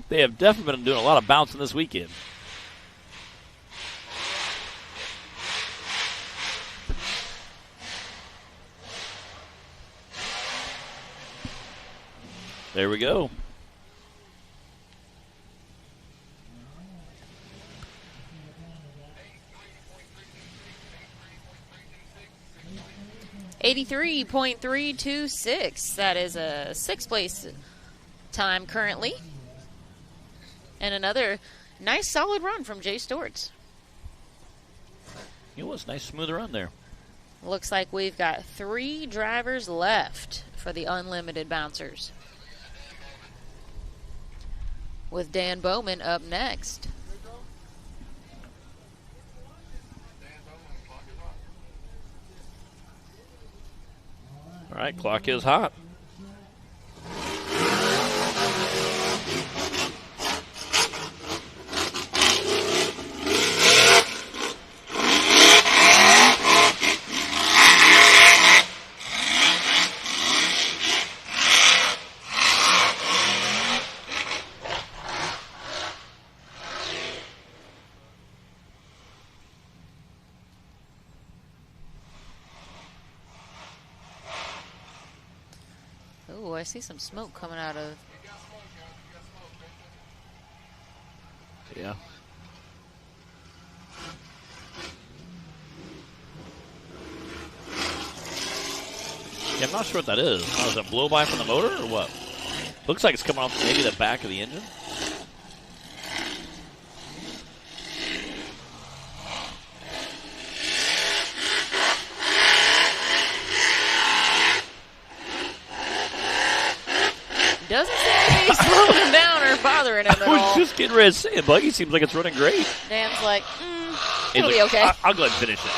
They have definitely been doing a lot of bouncing this weekend. There we go. .326. That is a 6th place time currently. And another nice solid run from Jay Storts. It was a nice smooth run there. Looks like we've got 3 drivers left for the unlimited bouncers, with Dan Bowman up next. All right, clock is hot. Ooh, I see some smoke coming out of. Yeah. Yeah, I'm not sure what that is. Oh, is it blow by from the motor or what? Looks like it's coming off maybe the back of the engine. Doesn't seem to be slowing him down or bothering him at I was all. just getting ready to say, Buggy seems like it's running great. Dan's like, Hey, it'll look, be okay. I'll go ahead and finish it.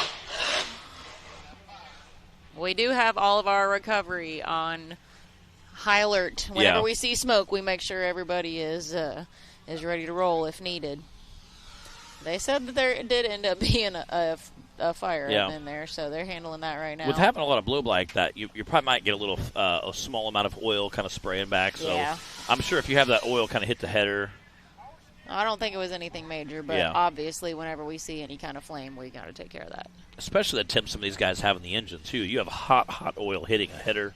We do have all of our recovery on high alert. Whenever we see smoke, we make sure everybody is ready to roll if needed. They said that there did end up being a fire in there, so they're handling that right now. With having a lot of blow like that, you probably might get a little a small amount of oil kind of spraying back. So I'm sure if you have that oil kind of hit the header. I don't think it was anything major, but obviously whenever we see any kind of flame, we got to take care of that. Especially the temps some of these guys have in the engine, too. You have hot oil hitting a header,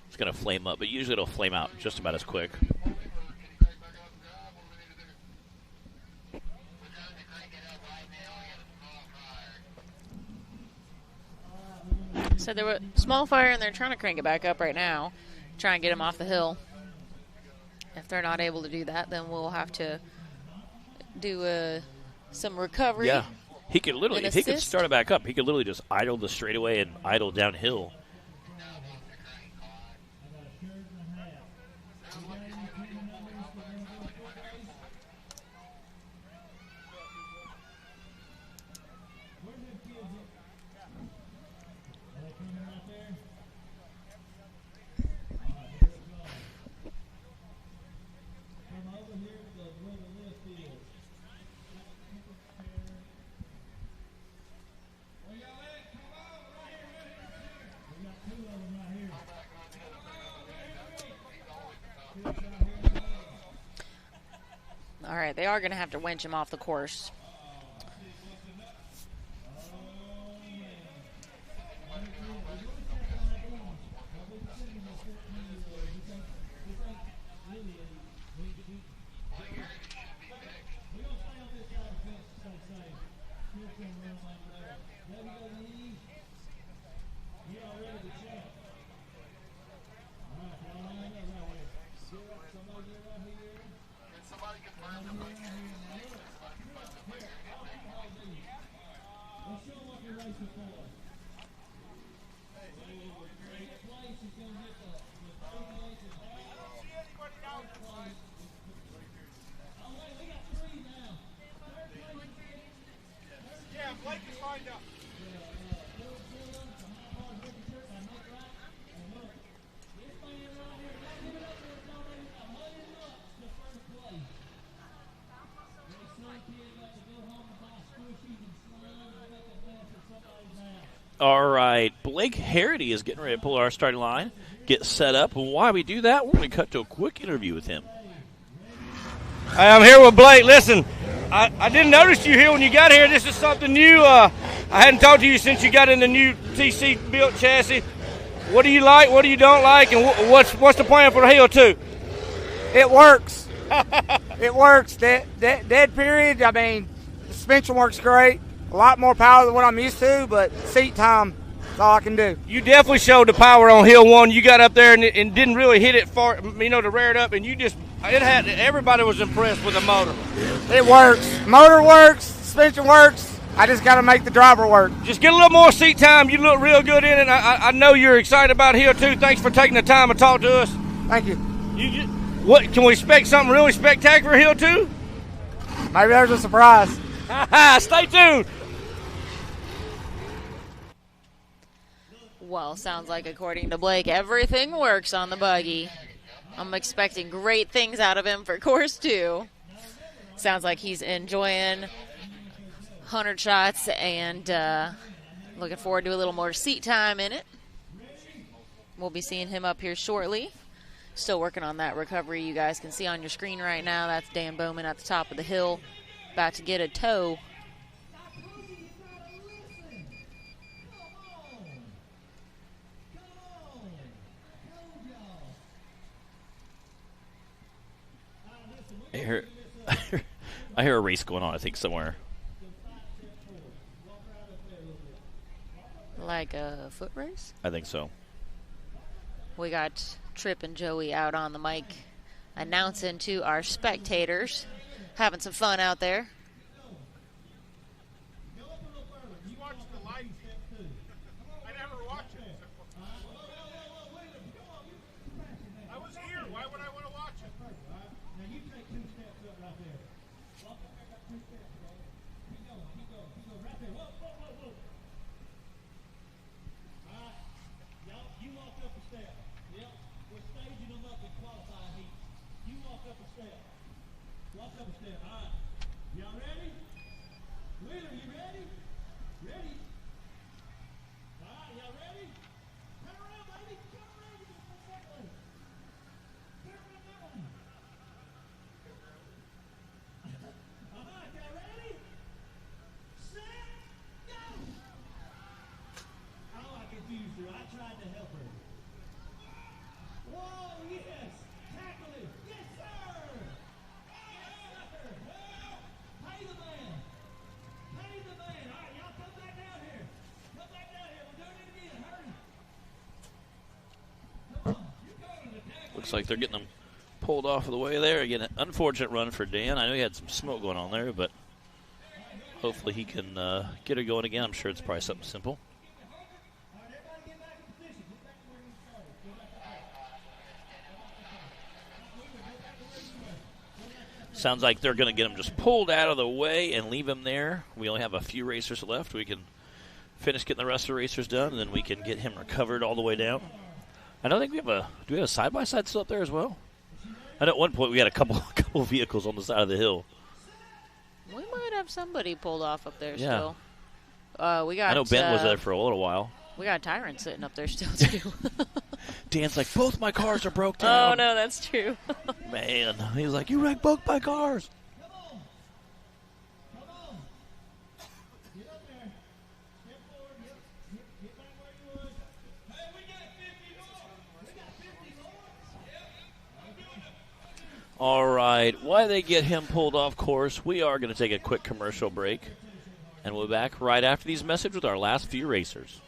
it's going to flame up, but usually it'll flame out just about as quick. So there was a small fire, and they're trying to crank it back up right now, try and get him off the hill. If they're not able to do that, then we'll have to do some recovery. Yeah, he could literally, if he could start it back up, he could literally just idle the straightaway and idle downhill. All right, they are going to have to winch him off the course. All right, Blake Harity is getting ready to pull our starting line, get set up. And while we do that, we're going to cut to a quick interview with him. Hey, I'm here with Blake. Listen, I didn't notice you here when you got here. This is something new. I hadn't talked to you since you got in the new TC built chassis. What do you like? What do you don't like? And what's the plan for the Hill 2? It works. It works. Dead period. I mean, the suspension works great. A lot more power than what I'm used to, but seat time is all I can do. You definitely showed the power on Hill 1. You got up there and didn't really hit it far, to rear it up, and everybody was impressed with the motor. It works. Motor works. Suspension works. I just got to make the driver work. Just get a little more seat time. You look real good in it. I know you're excited about Hill 2. Thanks for taking the time to talk to us. Thank you. What can we expect? Something really spectacular for Hill 2? Maybe there's a surprise. Stay tuned. Well, sounds like, according to Blake, everything works on the buggy. I'm expecting great things out of him for course 2. Sounds like he's enjoying 100 shots and looking forward to a little more seat time in it. We'll be seeing him up here shortly. Still working on that recovery. You guys can see on your screen right now. That's Dan Bowman at the top of the hill, about to get a tow. I hear a race going on, I think, somewhere. Like a foot race? I think so. We got Tripp and Joey out on the mic announcing to our spectators, having some fun out there. You watch the light. I never watch it. I was here. Why would I want to watch it? Now you take 2 steps up right there. Walk up there, got 2 steps, bro. Keep going, keep going, keep going. Right there. Whoa, whoa, whoa, whoa. All right. Y'all, you walk up a step. Yep. We're staging them up a step. Walk up a step. All right. Y'all ready? Wheeler, you ready? Ready? All right, y'all ready? Turn around, baby. Turn around. You just went that way. Turn around that way. All right, y'all ready? Set, go! Oh, I confused her. I tried to help her. Whoa, yes! Tackle it! Yes, sir! Yes, sir! Pay the man! Pay the man! All right, y'all come back down here. Come back down here. We're doing it again. Hurry! Come on. You go to the tackle. Looks like they're getting them pulled off of the way there. Again, an unfortunate run for Dan. I know he had some smoke going on there, but hopefully he can get her going again. I'm sure it's probably something simple. Sounds like they're going to get him just pulled out of the way and leave him there. We only have a few racers left. We can finish getting the rest of the racers done, and then we can get him recovered all the way down. I don't think we have do we have a side-by-side still up there as well? I know at one point we had a couple vehicles on the side of the hill. We might have somebody pulled off up there Yeah. still. We got. I know Ben was there for a little while. We got Tyrant sitting up there still too. Dan's like, both my cars are broke down. Oh no, that's true. Man, he's like, you wrecked both my cars. All right, while they get him pulled off course, we are going to take a quick commercial break. And we'll be back right after these messages with our last few racers.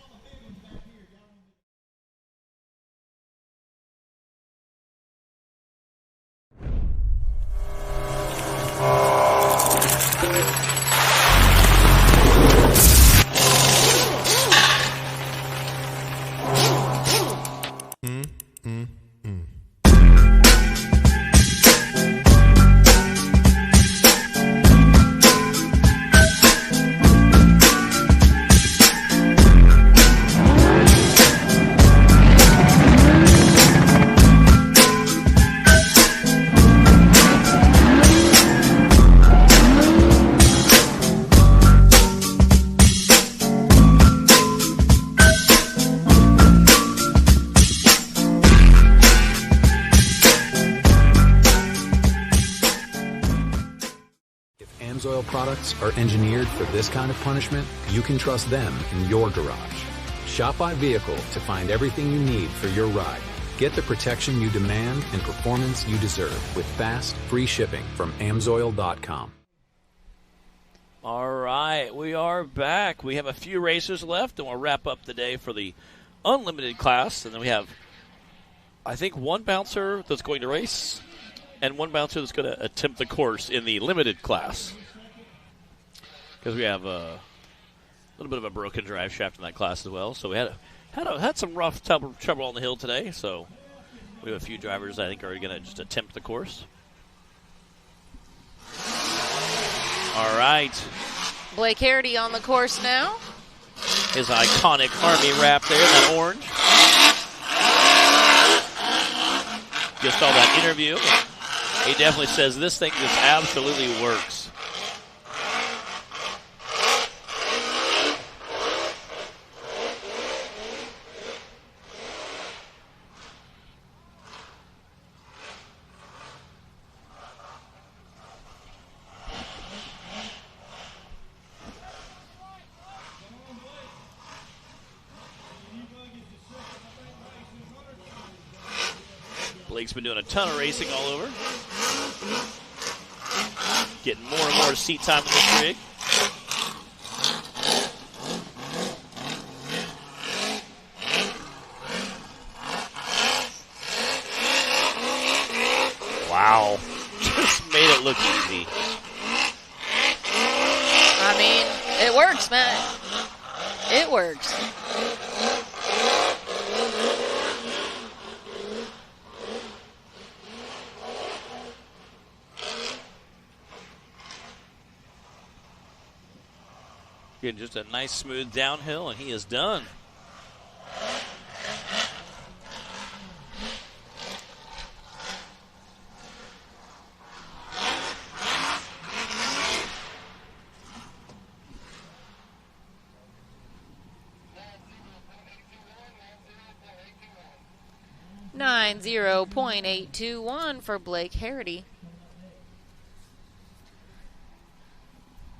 AMSOIL products are engineered for this kind of punishment, you can trust them in your garage. Shop by vehicle to find everything you need for your ride. Get the protection you demand and performance you deserve with fast, free shipping from AMSOIL.com. All right, we are back. We have a few races left, and we'll wrap up the day for the unlimited class. And then we have, I think, one bouncer that's going to race and one bouncer that's going to attempt the course in the limited class. Because we have a little bit of a broken drive shaft in that class as well. So we had some rough trouble on the hill today. So we have a few drivers I think are going to just attempt the course. All right. Blake Harity on the course now. His iconic Army wrap there, that orange. Just saw that interview. He definitely says this thing just absolutely works. Blake's been doing a ton of racing all over. Getting more and more seat time in this rig. Wow. Just made it look easy. I mean, it works, man. It works. Getting just a nice smooth downhill, and he is done. 90.821 for Blake Harity.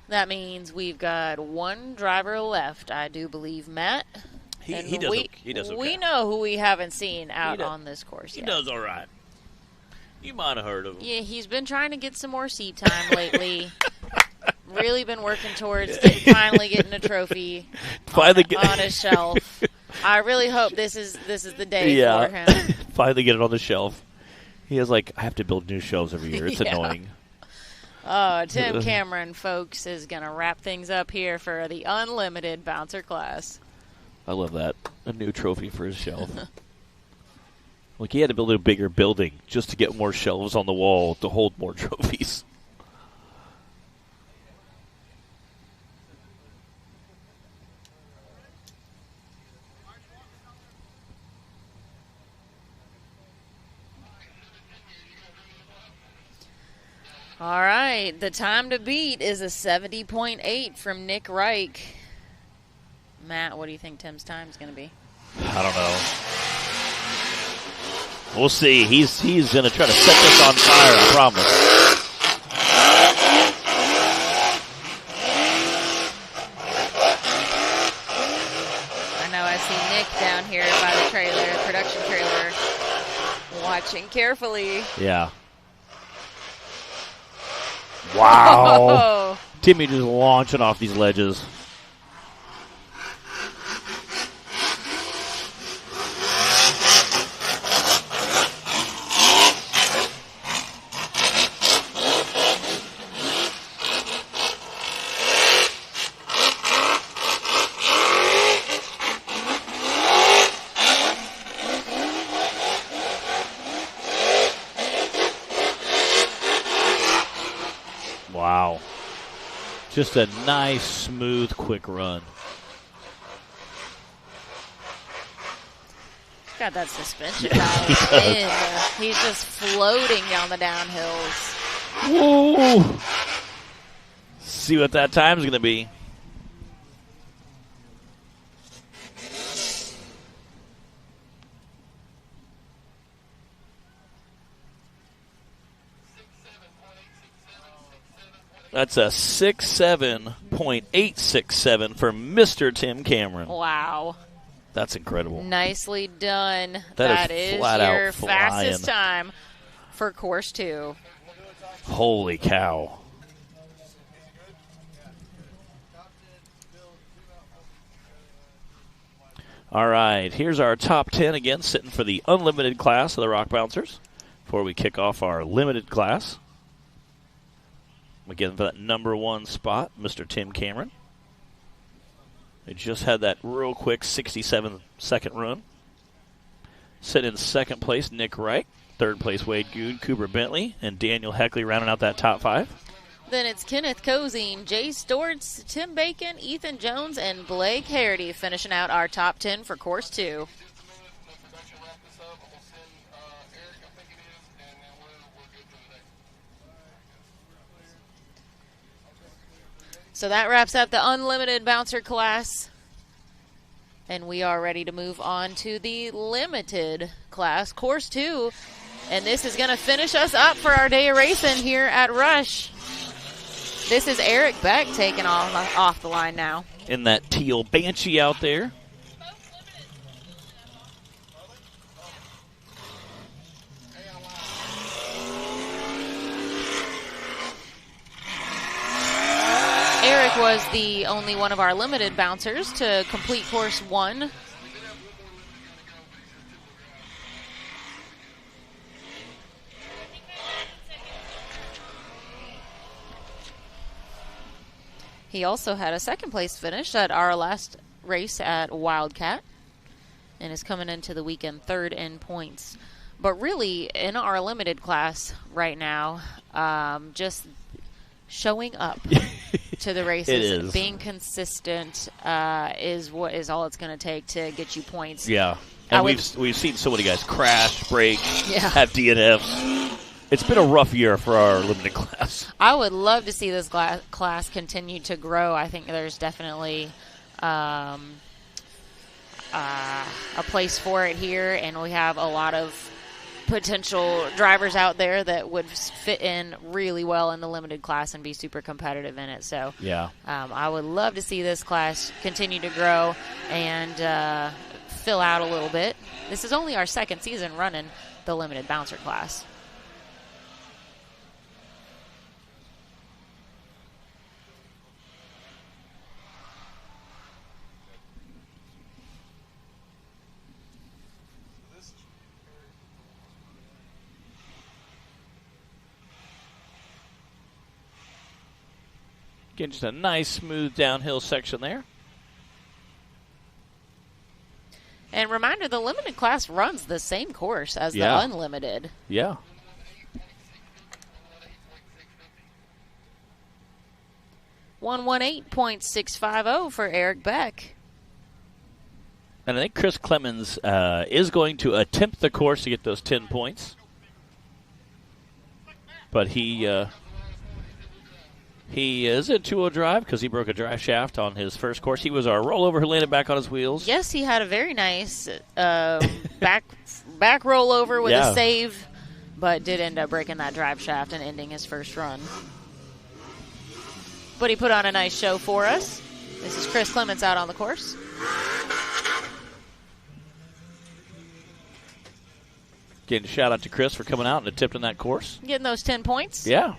That means we've got one driver left, I do believe, Matt. He does okay. We know who we haven't seen out on this course He yet. does all right. You might have heard of him. Yeah, he's been trying to get some more seat time lately. Really been working towards finally getting a trophy on his shelf. I really hope this is the day for him. Finally get it on the shelf. He has I have to build new shelves every year. It's annoying. Oh, Tim Cameron, folks, is going to wrap things up here for the unlimited bouncer class. I love that. A new trophy for his shelf. He had to build a bigger building just to get more shelves on the wall to hold more trophies. All right, the time to beat is a 70.8 from Nick Reich. Matt, what do you think Tim's time is going to be? I don't know. We'll see. He's going to try to set this on fire, I promise. I know I see Nick down here by the trailer, production trailer, watching carefully. Yeah. Wow. Oh. Timmy just launching off these ledges. Wow. Just a nice, smooth, quick run. Got that suspension dialed in. He's just floating down the downhills. Whoa. See what that time's going to be. That's a 6:7.867 for Mr. Tim Cameron. Wow. That's incredible. Nicely done. That is flat out your flying. fastest time for course 2. Holy cow. All right, here's our top 10 again, sitting for the unlimited class of the Rock Bouncers before we kick off our limited class. Again, for that number 1 spot, Mr. Tim Cameron. They just had that real quick 67-second run. Sitting in second place, Nick Wright. Third place, Wade Good, Cooper Bentley, and Daniel Heckley rounding out that top 5. Then it's Kenneth Cozine, Jay Storts, Tim Bacon, Ethan Jones, and Blake Harity finishing out our top 10 for course 2. So that wraps up the unlimited bouncer class. And we are ready to move on to the limited class, course 2. And this is going to finish us up for our day of racing here at Rush. This is Eric Beck taking off the line now. In that teal Banshee out there. Eric was the only one of our limited bouncers to complete course 1. He also had a second place finish at our last race at Wildcat and is coming into the weekend third in points. But really, in our limited class right now, just showing up to the races, being consistent is all it's going to take to get you points. Yeah, and we've seen so many guys crash, break, have DNFs. It's been a rough year for our limited class. I would love to see this class continue to grow. I think there's definitely a place for it here, and we have a lot of potential drivers out there that would fit in really well in the limited class and be super competitive in it. So yeah, I would love to see this class continue to grow and fill out a little bit. This is only our second season running the limited bouncer class. Again, just a nice, smooth downhill section there. And reminder, the limited class runs the same course as the unlimited. Yeah. .650 for Eric Beck. And I think Chris Clemens is going to attempt the course to get those 10 points. But he is in two-wheel drive because he broke a drive shaft on his first course. He was our rollover who landed back on his wheels. Yes, he had a very nice back rollover with a save, but did end up breaking that drive shaft and ending his first run. But he put on a nice show for us. This is Chris Clements out on the course. Again, shout out to Chris for coming out and attempting that course. Getting those 10 points. Yeah.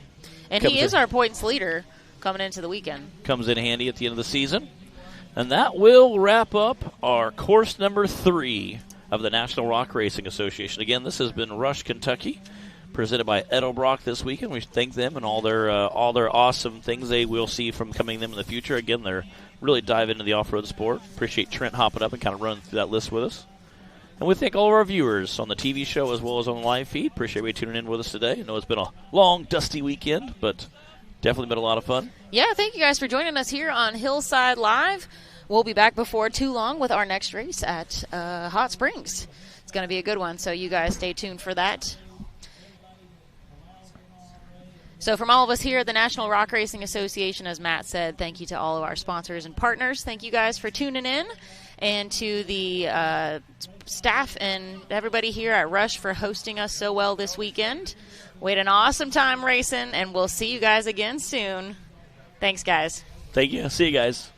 And he is our points leader coming into the weekend. Comes in handy at the end of the season. And that will wrap up our course number 3 of the National Rock Racing Association. Again, this has been Rush, Kentucky, presented by Edelbrock this weekend. We thank them and all their awesome things they will see from coming them in the future. Again, they're really diving into the off-road sport. Appreciate Trent hopping up and kind of running through that list with us. And we thank all of our viewers on the TV show as well as on the live feed. Appreciate you tuning in with us today. I know it's been a long, dusty weekend, but definitely been a lot of fun. Yeah, thank you guys for joining us here on Hillside Live. We'll be back before too long with our next race at Hot Springs. It's going to be a good one, so you guys stay tuned for that. So from all of us here at the National Rock Racing Association, as Matt said, thank you to all of our sponsors and partners. Thank you guys for tuning in, and to the staff and everybody here at Rush for hosting us so well this weekend. We had an awesome time racing, and we'll see you guys again soon. Thanks, guys. Thank you. See you guys.